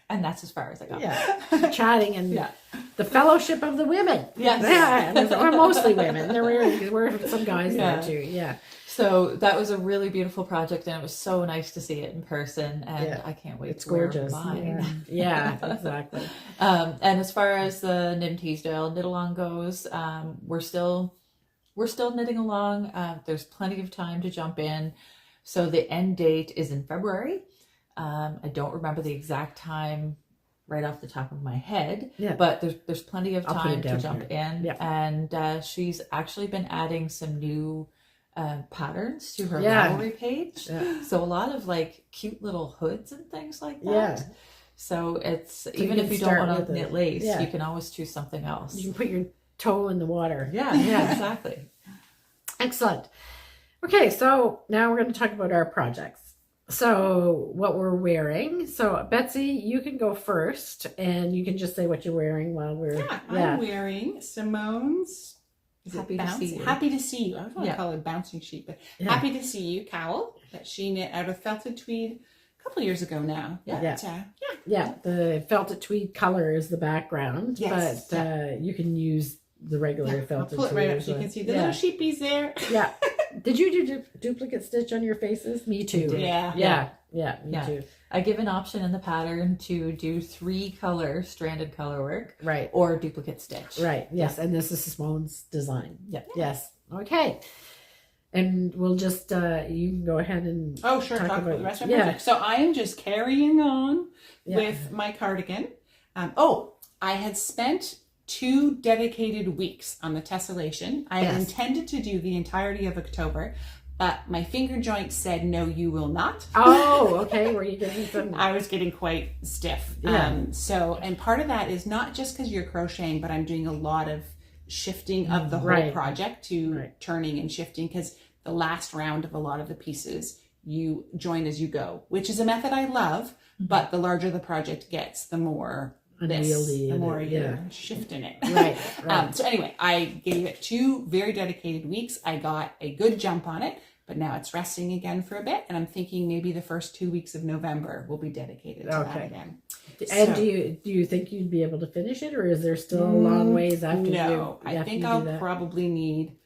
and that's as far as I got.
yeah, chatting and
Yeah.
the fellowship of the women.
Yes.
Yeah, or mostly women. There were some guys
Yeah.
there too. Yeah.
So that was a really beautiful project, and it was so nice to see it in person. And
Yeah.
I can't wait
It's
to wear
gorgeous.
mine.
Yeah, exactly.
And as far as the Nim Teasdale knit along goes, we're still knitting along. There's plenty of time to jump in. So the end date is in February. I don't remember the exact time right off the top of my head, but there's plenty of
I'll put
time
it
to
down
jump
here.
in.
Yeah.
And she's actually been adding some new patterns to her
Yeah.
Mowry page.
Yeah.
So a lot of cute little hoods and things like that.
Yeah.
So it's
you
even
can
if you don't
start
want
with
to
it.
knit lace,
Yeah.
you can always choose something else.
You can put your toe in the water.
Yeah,
Yeah.
exactly.
Excellent. Okay, so now we're going to talk about our projects. So what we're wearing. So Betsy, you can go first, and you can just say what you're wearing while we're.
I'm wearing Simone's.
Happy to see you.
Happy to see you. I don't want to
Yeah.
call it a bouncing sheet, but
Yeah.
happy to see you cowl that she knit out of felted tweed a couple of years ago now.
Yeah.
But,
Yeah, the felted tweed color is the background,
Yes.
but you can use the regular
I'll
felted
pull it right
tweed
up so you
as
can see the
well.
little sheepies there.
Yeah. Did you do duplicate stitch on your faces? Me too.
did.
Yeah.
Yeah, me too.
I give an option in the pattern to do 3 color stranded color work
Right.
or duplicate stitch.
Right. Yes, and this is Simone's design.
Yep.
Yes. Okay. And we'll just you can go ahead and
Oh, sure.
Talk
Talk about
about-
the rest of my
yeah.
project. So I am just carrying on
Yeah.
with my cardigan. I had spent 2 dedicated weeks on the tessellation. I had
Yes.
intended to do the entirety of October, but my finger joint said, no, you will not.
Oh, okay. Were you getting some?
I was getting quite stiff.
Yeah.
And part of that is not just because you're crocheting, but I'm doing a lot of shifting of the whole project to turning and shifting, because the last round of a lot of the pieces you join as you go, which is a method I love, but the larger the project gets, the more the more you're shifting it.
Right.
So anyway, I gave it 2 very dedicated weeks. I got a good jump on it, but now it's resting again for a bit, and I'm thinking maybe the first 2 weeks of November will be dedicated to that again.
And do you think you'd be able to finish it, or is there still a long ways after?
No, I think I'll probably need,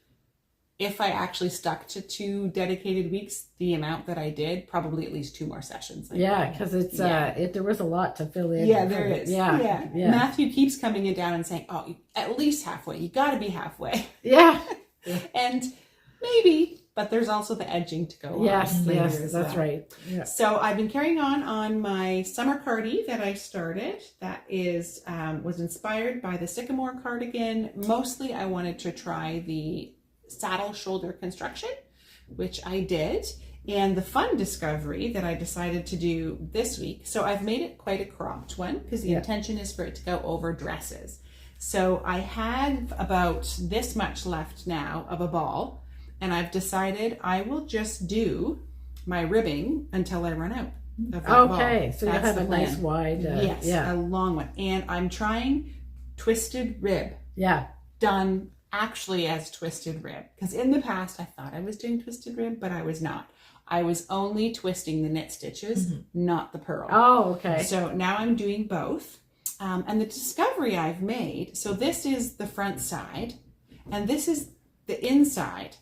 if I actually stuck to 2 dedicated weeks, the amount that I did, probably at least 2 more sessions. Because it's there was a lot to fill in. Yeah, there is.
Yeah.
Matthew keeps coming in down and saying, "Oh, at least halfway. You got to be halfway."
Yeah.
And maybe. But there's also the edging to go on.
Yes, that's right. Yeah.
So I've been carrying on my summer cardi that I started. That is was inspired by the sycamore cardigan. Mostly I wanted to try the saddle shoulder construction, which I did. And the fun discovery that I decided to do this week. So I've made it quite a cropped one because the intention is for it to go over dresses. So I have about this much left now of a ball. And I've decided I will just do my ribbing until I run out of that ball.
So you have a nice wide...
a long one. And I'm trying twisted rib.
Yeah.
Done actually as twisted rib. Because in the past, I thought I was doing twisted rib, but I was not. I was only twisting the knit stitches, not the purl.
Oh, okay.
So now I'm doing both. And the discovery I've made, so this is the front side, and this is the inside.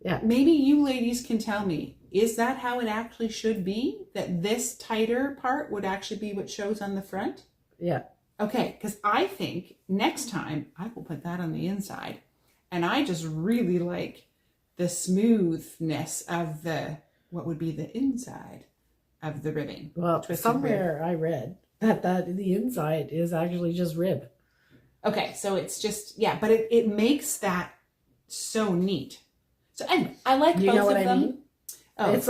Yeah.
Maybe you ladies can tell me, is that how it actually should be? That this tighter part would actually be what shows on the front?
Yeah.
Okay, because I think next time I will put that on the inside. And I just really like the smoothness of what would be the inside of the ribbing.
Well, somewhere I read that the inside is actually just rib.
Okay, so it's just, but it makes that so neat. So anyway, I like both of them. I mean?
Oh. It's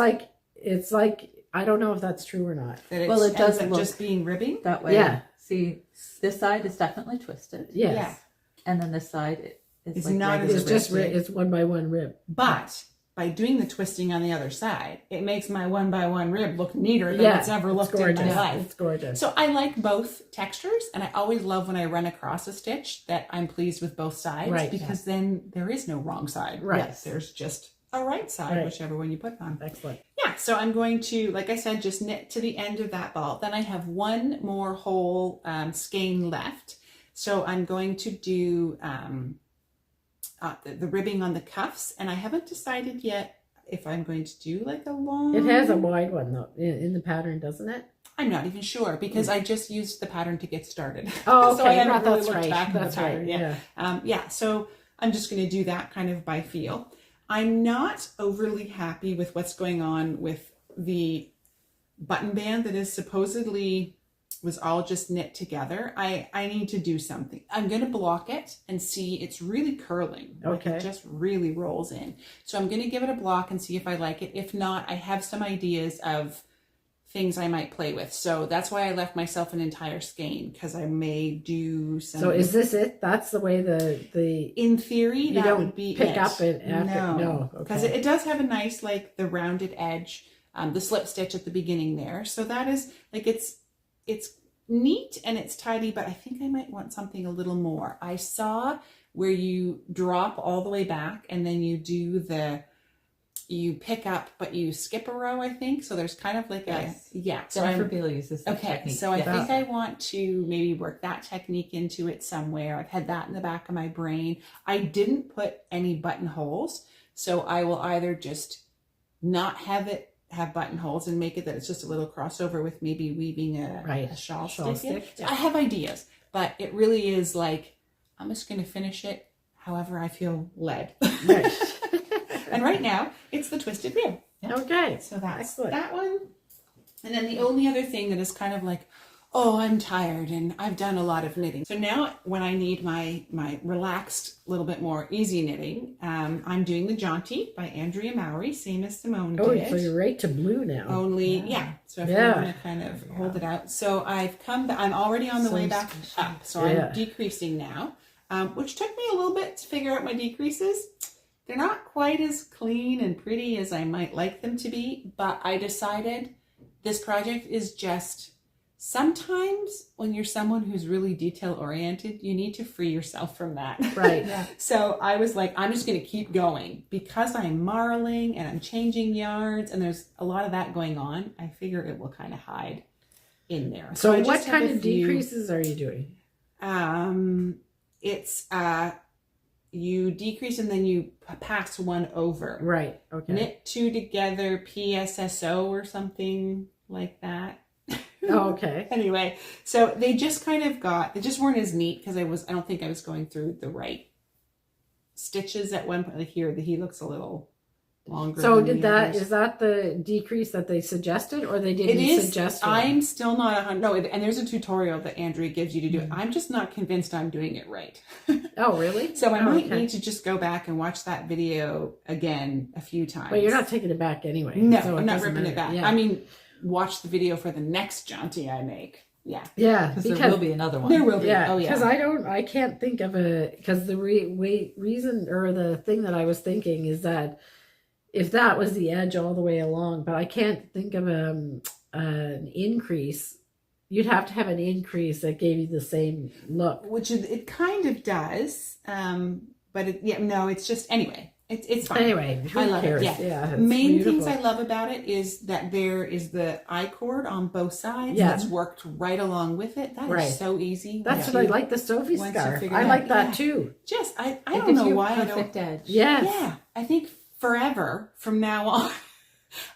like I don't know if that's true or not.
It does look just being ribbing
that way. Yeah. See, this side is definitely twisted.
Yes.
Yeah.
And then this side is
like not as
it's 1 by 1 rib.
But by doing the twisting on the other side, it makes my 1 by 1 rib look neater than it's ever looked in my life.
It's gorgeous.
So I like both textures, and I always love when I run across a stitch that I'm pleased with both sides, because then there is no wrong side.
Right.
Yes, there's just a right side, whichever one you put on.
Excellent.
Yeah, so I'm going to, like I said, just knit to the end of that ball. Then I have 1 more whole skein left. So I'm going to do the ribbing on the cuffs, and I haven't decided yet if I'm going to do like a long...
It has a wide one though in the pattern, doesn't it?
I'm not even sure, because I just used the pattern to get started.
Oh, okay.
So I haven't really looked back
at the pattern.
Yeah. So I'm just going to do that kind of by feel. I'm not overly happy with what's going on with the button band that is supposedly was all just knit together. I need to do something. I'm going to block it and see it's really curling.
Okay.
Like it just really rolls in. So I'm going to give it a block and see if I like it. If not, I have some ideas of things I might play with. So that's why I left myself an entire skein, because I may do some...
So is this it? That's the way the
in theory, that would be
pick
it.
up it after. No.
Because it does have a nice, like the rounded edge, the slip stitch at the beginning there. So that is like, it's neat and it's tidy, but I think I might want something a little more. I saw where you drop all the way back and then you do you pick up, but you skip a row, I think. So there's kind of like So
Jennifer Beale uses that technique.
So I think I want to maybe work that technique into it somewhere. I've had that in the back of my brain. I didn't put any buttonholes, so I will either just not have it have buttonholes and make it that it's just a little crossover with maybe weaving a shawl stick. So I have ideas, but it really is like, I'm just going to finish it however I feel led.
Right.
And right now, it's the twisted rib.
Okay.
So that's
excellent.
That one. And then the only other thing that is kind of like, Oh, I'm tired and I've done a lot of knitting. So now when I need my relaxed, little bit more easy knitting, I'm doing the Jaunty by Andrea Mowry, same as Simone did.
Oh, so you're right to blue now.
Only, so if you want to kind of hold it out. So I'm already on the way back up. So I'm decreasing now, which took me a little bit to figure out my decreases. They're not quite as clean and pretty as I might like them to be, but I decided this project is just... Sometimes when you're someone who's really detail oriented, you need to free yourself from that.
Right.
So I was like, I'm just going to keep going because I'm marling and I'm changing yarns and there's a lot of that going on. I figure it will kind of hide in there.
So what kind of decreases are you doing?
It's you decrease and then you pass one over.
Right. Okay.
Knit two together, PSSO or something like that.
Oh, okay.
Anyway, so they just weren't as neat because I don't think I was going through the right stitches at one point. Like here, he looks a little longer.
So is that the decrease that they suggested, or they didn't suggest?
I'm still not no, and there's a tutorial that Andrea gives you to do it. I'm just not convinced I'm doing it right.
Oh, really?
So I might need to just go back and watch that video again a few times.
But you're not taking it back anyway.
No,
so
I'm not ripping it back.
Yeah.
I mean, watch the video for the next Jaunty I make. Yeah.
Yeah.
Because there will be another one.
There will be.
Yeah.
Oh, yeah.
Because I can't think of because the reason or the thing that I was thinking is that if that was the edge all the way along, but I can't think of an increase. You'd have to have an increase that gave you the same look.
Which it kind of does. But it's just, anyway. It's fine.
Anyway,
I love
cares?
it.
Yeah.
Main things I love about it is that there is the I-cord on both sides.
Yeah.
That's worked right along with it. That is so easy.
That's what I like, the Sophie
Once you
scarf.
figure
I
it
like
out.
that too.
Just I
It
don't
gives
know
you
why
a perfect edge.
Yes.
Yeah. I think forever from now on,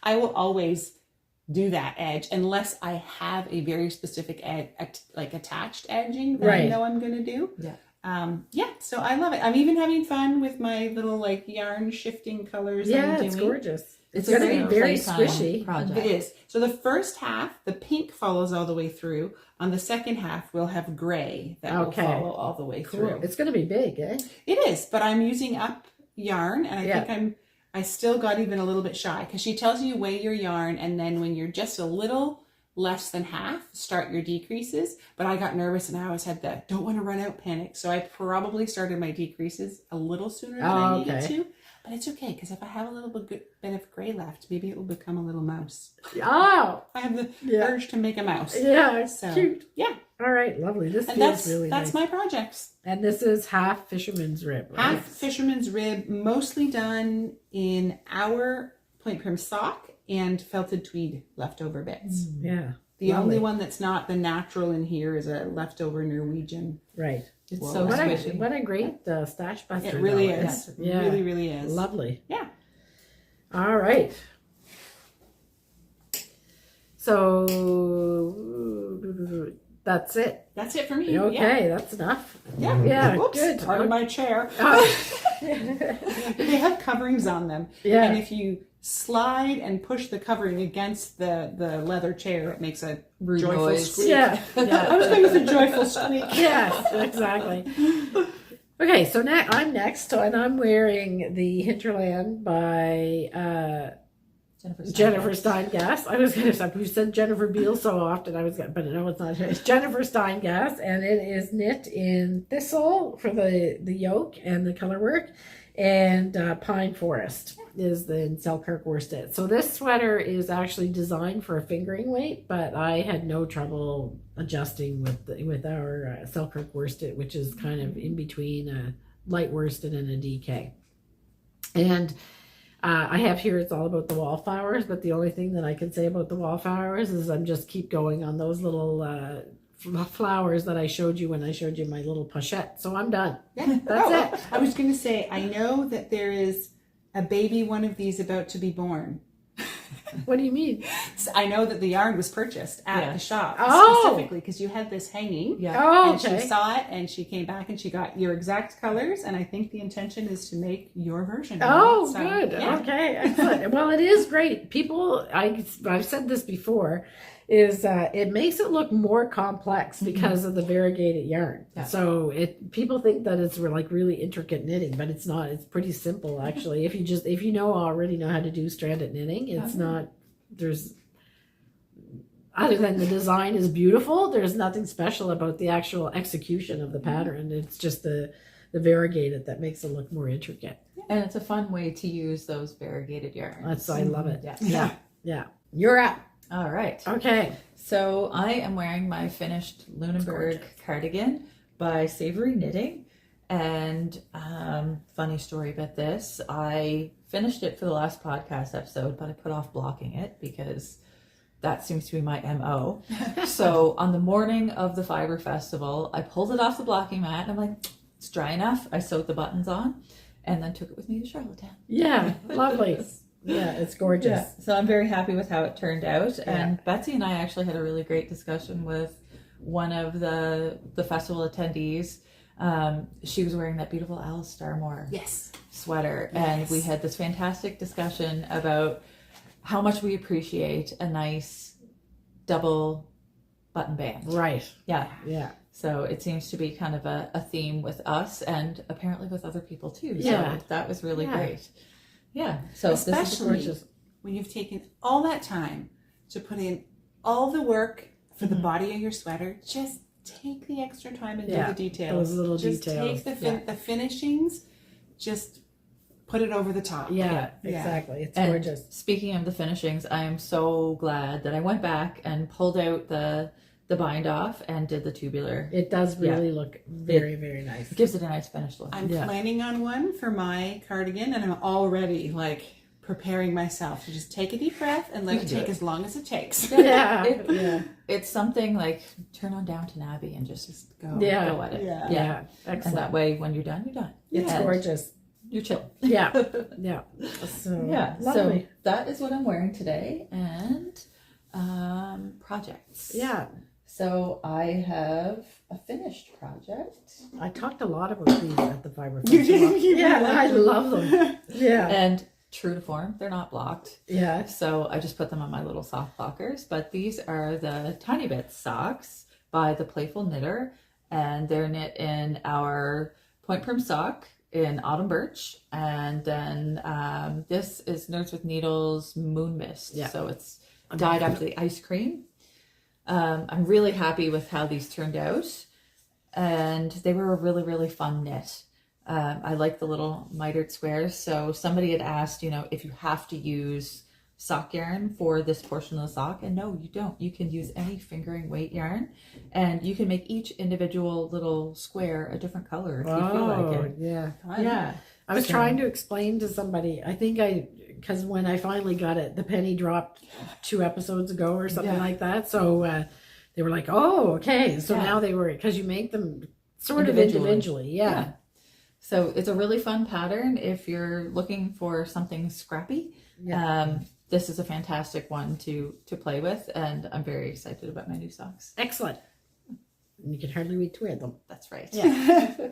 I will always do that edge unless I have a very specific like attached edging that I know I'm going to do.
Yeah.
So I love it. I'm even having fun with my little like yarn shifting colors.
Yeah,
I'm
it's
doing.
gorgeous. It's
a
going to be
great
very
playtime
squishy.
project.
It is. So the first half, the pink follows all the way through. On the second half, we'll have gray that will follow all the way through.
It's going to be big, eh?
It is, but I'm using up yarn, and I think I still got even a little bit shy because she tells you weigh your yarn, and then when you're just a little less than half, start your decreases. But I got nervous and I always had the don't want to run out panic. So I probably started my decreases a little sooner than I needed to. But it's okay because if I have a little bit of gray left, maybe it will become a little mouse.
Oh!
I have the urge to make a mouse.
Yeah, it's cute.
Yeah.
All right, lovely. This
And
feels really nice.
that's my projects.
And this is half fisherman's rib, right?
Half fisherman's rib, mostly done in our point prim sock and felted tweed leftover bits.
Yeah.
The only one that's not the natural in here is a leftover Norwegian.
Right.
It's so squishy.
What a great stash buster.
It really
though.
is. It really, really is.
Lovely.
Yeah.
All right. So that's it.
That's it for me.
Okay, that's enough.
Yeah.
Yeah,
Oops,
good.
Part of my chair. They have coverings on them.
Yeah.
And if you slide and push the covering against the leather chair, it makes a
Rude
joyful
noise.
squeak.
Yeah.
I was going with a joyful squeak.
Yes, exactly. Okay, so now I'm next, and I'm wearing the Hinterland by Jennifer Steingass. I was going to say, you said Jennifer Beal so often, but no, it's not. It's Jennifer Steingass, and it is knit in thistle for the yoke and the color work, and pine forest is the Selkirk worsted. So this sweater is actually designed for a fingering weight, but I had no trouble adjusting with our Selkirk worsted, which is kind of in between a light worsted and a DK. And I have here, it's all about the wallflowers, but the only thing that I can say about the wallflowers is I'm just keep going on those little flowers that I showed you when I showed you my little pochette. So I'm done.
Yeah,
That's it.
I was going to say, I know that there is a baby one of these about to be born.
What do you mean?
So I know that the yarn was purchased at the shop specifically because you had this hanging.
Yeah.
Oh,
and
okay.
she saw it and she came back and she got your exact colors. And I think the intention is to make your version.
Oh,
So,
good.
yeah.
Okay, excellent. Well, it is great. People, I've said this before, is it makes it look more complex because of the variegated yarn.
Yeah.
So people think that it's like really intricate knitting, but it's not. It's pretty simple actually. If you already know how to do stranded knitting, it's not. There's other than the design is beautiful. There's nothing special about the actual execution of the pattern. It's just the variegated that makes it look more intricate.
And it's a fun way to use those variegated yarns.
I love it.
Yeah.
Yeah. You're up.
All right.
Okay.
So I am wearing my finished Lunenburg cardigan by Savory Knitting. And funny story about this, I finished it for the last podcast episode, but I put off blocking it because that seems to be my MO. So on the morning of the Fibre Festival, I pulled it off the blocking mat and I'm like, it's dry enough. I sewed the buttons on and then took it with me to Charlottetown.
Yeah, lovely. Yeah, it's gorgeous.
Yeah. So I'm very happy with how it turned out. And Betsy and I actually had a really great discussion with one of the festival attendees. She was wearing that beautiful Alice Starmore sweater. And we had this fantastic discussion about how much we appreciate a nice double button band.
Right.
Yeah.
Yeah.
So it seems to be kind of a theme with us and apparently with other people too.
Yeah.
So that was really great. Yeah. So
especially
this is
when you've taken all that time to put in all the work for the body of your sweater, just take the extra time and do the details.
Those little
just
details.
Take the finishings, just put it over the top.
Yeah, exactly. It's
and
gorgeous.
Speaking of the finishings, I am so glad that I went back and pulled out the bind off and did the tubular.
It does really look very, very nice.
It gives it a nice finished look.
I'm planning on one for my cardigan, and I'm already like preparing myself to just take a deep breath and let it take as long as it takes.
It's something like turn on Downton Abbey and just go at it.
Yeah. Excellent.
And that way, when you're done, you're done.
It's gorgeous.
You chill.
Yeah. So lovely.
So that is what I'm wearing today, and projects.
Yeah.
So I have a finished project.
I talked a lot about these at the Fibre Festival. I love them. Yeah.
And true to form, they're not blocked.
Yeah.
So I just put them on my little soft blockers. But these are the Tiny Bits socks by the Playful Knitter, and they're knit in our Point Prim sock in Autumn Birch, and then this is Nerds with Needles Moon Mist.
Yeah.
So it's dyed after the ice cream. I'm really happy with how these turned out, and they were a really, really fun knit. I like the little mitered squares. So somebody had asked, if you have to use sock yarn for this portion of the sock, and no, you don't. You can use any fingering weight yarn, and you can make each individual little square a different color if you feel like it.
Yeah.
Yeah.
I was trying to explain to somebody, because when I finally got it, the penny dropped 2 episodes ago or something like that. So they were like, oh, okay. So now because you make them sort of individually. Yeah.
So it's a really fun pattern if you're looking for something scrappy.
Yeah.
This is a fantastic one to play with, and I'm very excited about my new socks.
Excellent. And you can hardly wait to wear them.
That's right.
Yeah.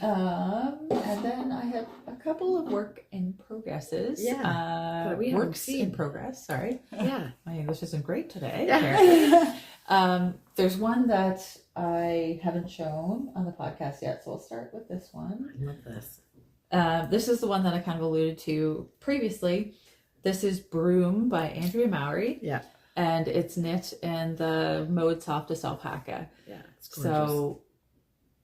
And then I have a couple of work in progresses.
That we haven't
works
seen.
in progress. Sorry.
Yeah.
My English isn't great today.
Yeah.
There's one that I haven't shown on the podcast yet, so I'll start with this one.
I love this.
This is the one that I kind of alluded to previously. This is Brume by Andrea Mowry.
Yeah.
And it's knit in the Mode Softest Alpaca.
Yeah. It's gorgeous.
So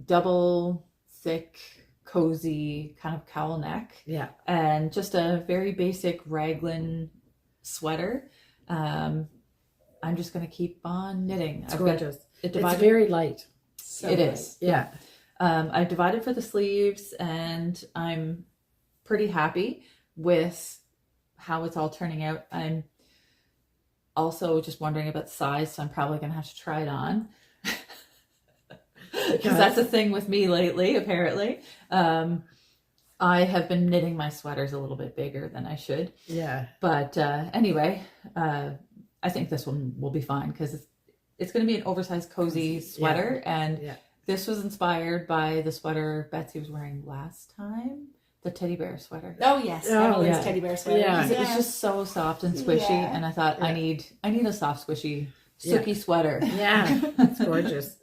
double thick, cozy kind of cowl neck.
Yeah.
And just a very basic raglan sweater. I'm just going to keep on knitting.
It's gorgeous.
It's
very light.
It is.
Yeah.
I divided for the sleeves, and I'm pretty happy with how it's all turning out. I'm also just wondering about the size, so I'm probably going to have to try it on. Because that's a thing with me lately, apparently. I have been knitting my sweaters a little bit bigger than I should.
Yeah.
But anyway, I think this one will be fine because it's going to be an oversized, cozy sweater. And this was inspired by the sweater Betsy was wearing last time the teddy bear sweater.
Oh yes,
Oh,
Evelyn's
yeah.
teddy bear sweater.
Yeah.
It's just so soft and squishy,
Yeah.
and I thought
Yeah.
I need a soft, squishy, silky sweater.
Yeah, it's gorgeous.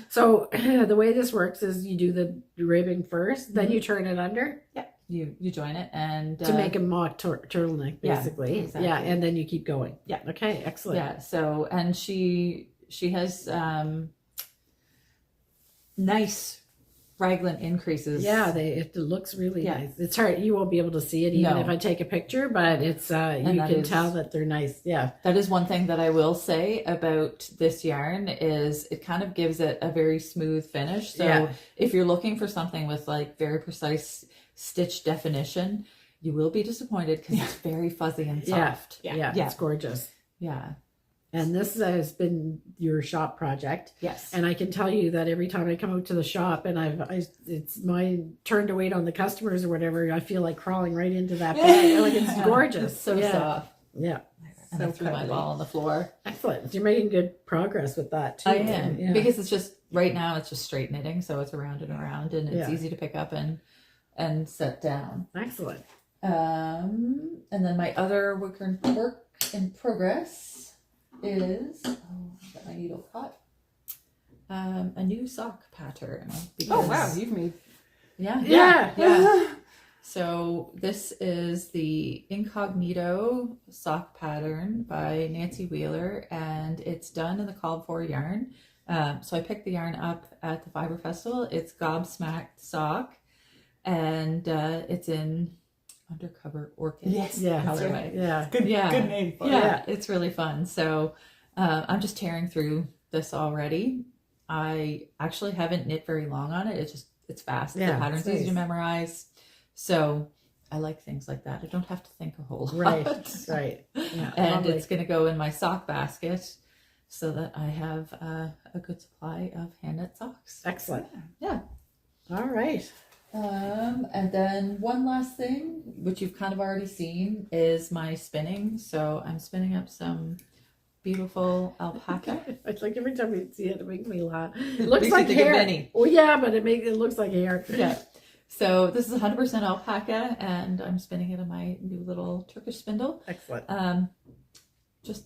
So the way this works is you do the ribbing first, then you turn it under
Yeah, you join it and
to make a mock turtleneck,
yeah,
basically.
exactly.
Yeah, and then you keep going.
Yeah.
Okay, excellent.
Yeah. So and she has nice raglan increases.
Yeah, it looks really
Yeah.
nice. It's hard, you won't be able to see it even
No.
if I take a picture, but it's you
that
can
is-
tell that they're nice. Yeah.
That is one thing that I will say about this yarn is it kind of gives it a very smooth finish. So
Yeah.
if you're looking for something with like very precise stitch definition, you will be disappointed because it's very fuzzy and
Yeah.
soft.
Yeah,
Yeah.
it's gorgeous.
Yeah.
And this has been your shop project.
Yes.
And I can tell you that every time I come out to the shop and it's my turn to wait on the customers or whatever, I feel like crawling right into that bag. Like it's gorgeous.
It's so
yeah.
soft.
Yeah.
And
So
I threw my
cuddly.
ball on the floor.
Excellent. You're making good progress with that too.
I am.
Yeah.
Because it's just right now it's just straight knitting, so it's around and around and it's
Yeah.
easy to pick up and set down.
Excellent.
And then my other work in progress is got my needle caught. A new sock pattern.
Oh wow,
because-
you've made.
Yeah.
Yeah.
Yeah. So this is the Incognito Sock pattern by Nancy Wheeler, and it's done in the called for yarn. So I picked the yarn up at the Fibre Festival. It's Gobsmacked Sock, and it's in Undercover Orchid.
Yes.
Yeah.
Colorway.
Yeah.
Good.
Yeah.
Good name for it.
Yeah, it's really fun. So I'm just tearing through this already. I actually haven't knit very long on it. It's fast.
Yeah,
The pattern's
it's
easy to
nice.
memorize. So I like things like that. I don't have to think a whole lot.
Right. Right. Yeah.
And
lovely.
it's going to go in my sock basket so that I have a good supply of hand knit socks.
Excellent.
Yeah.
All right.
And then one last thing, which you've kind of already seen, is my spinning. So I'm spinning up some beautiful alpaca.
It's like every time we see it, it makes me laugh. It looks
Makes you
like
think of
hair.
Benny.
Well, yeah, but it looks like hair.
Yeah. So this is 100% alpaca, and I'm spinning it on my new little Turkish spindle.
Excellent.
Just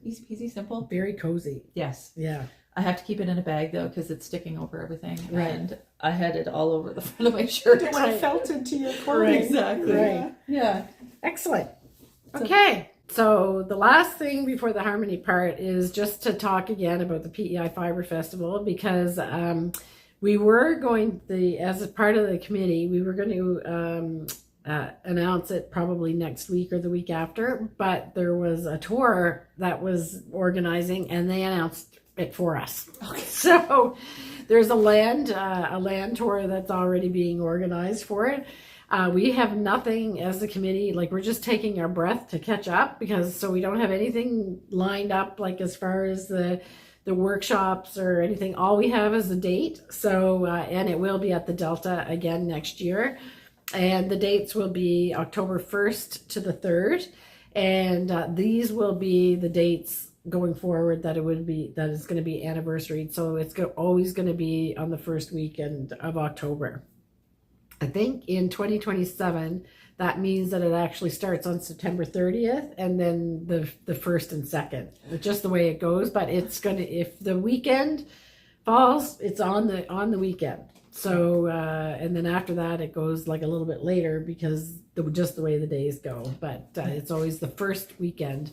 easy peasy, simple.
Very cozy.
Yes.
Yeah.
I have to keep it in a bag though because it's sticking over everything.
Right.
And I had it all over the front of my shirt.
It
Right.
felt into your clothing.
Exactly.
Right.
Yeah.
Excellent. Okay. So the last thing before the harmony part is just to talk again about the PEI Fibre Festival, because we were going as a part of the committee, we were going to announce it probably next week or the week after, but there was a tour that was organizing and they announced it for us. Okay. So there's a land tour that's already being organized for it. We have nothing as the committee, like we're just taking our breath to catch up so we don't have anything lined up, like as far as the workshops or anything. All we have is a date. So, and it will be at the Delta again next year. And the dates will be October 1st to the 3rd. And these will be the dates going forward that is going to be anniversary. So it's always going to be on the first weekend of October. I think in 2027, that means that it actually starts on September 30th and then the 1st and 2nd. It's just the way it goes, but it's going to, if the weekend falls, it's on the weekend. So, and then after that, it goes like a little bit later because just the way the days go. But it's always the first weekend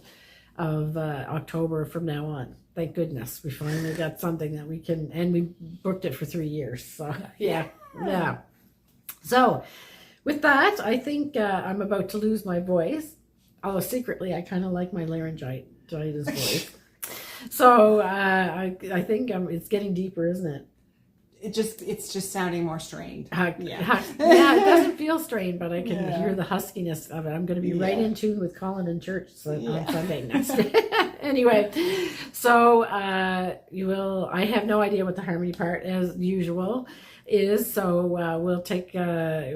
of October from now on. Thank goodness. We finally got something that we can, and we booked it for 3 years. So, yeah. So, with that, I think I'm about to lose my voice. Although secretly, I kind of like my laryngitis voice. So I think it's getting deeper, isn't it?
It's just sounding more strained.
Yeah, it doesn't feel strained, but I can hear the huskiness of it. I'm going to be right in tune with Colin in church on Sunday next. Anyway, so I have no idea what the harmony part, as usual, is. So we'll take I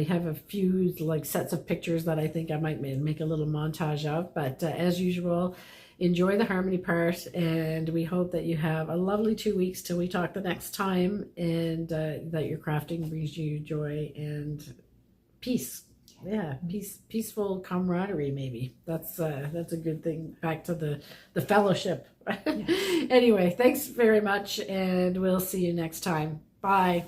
have a few like sets of pictures that I think I might make a little montage of, but as usual, enjoy the harmony part, and we hope that you have a lovely 2 weeks till we talk the next time, and that your crafting brings you joy and peace. Yeah, peaceful camaraderie. Maybe that's a good thing. Back to the fellowship. Anyway, thanks very much, and we'll see you next time. Bye.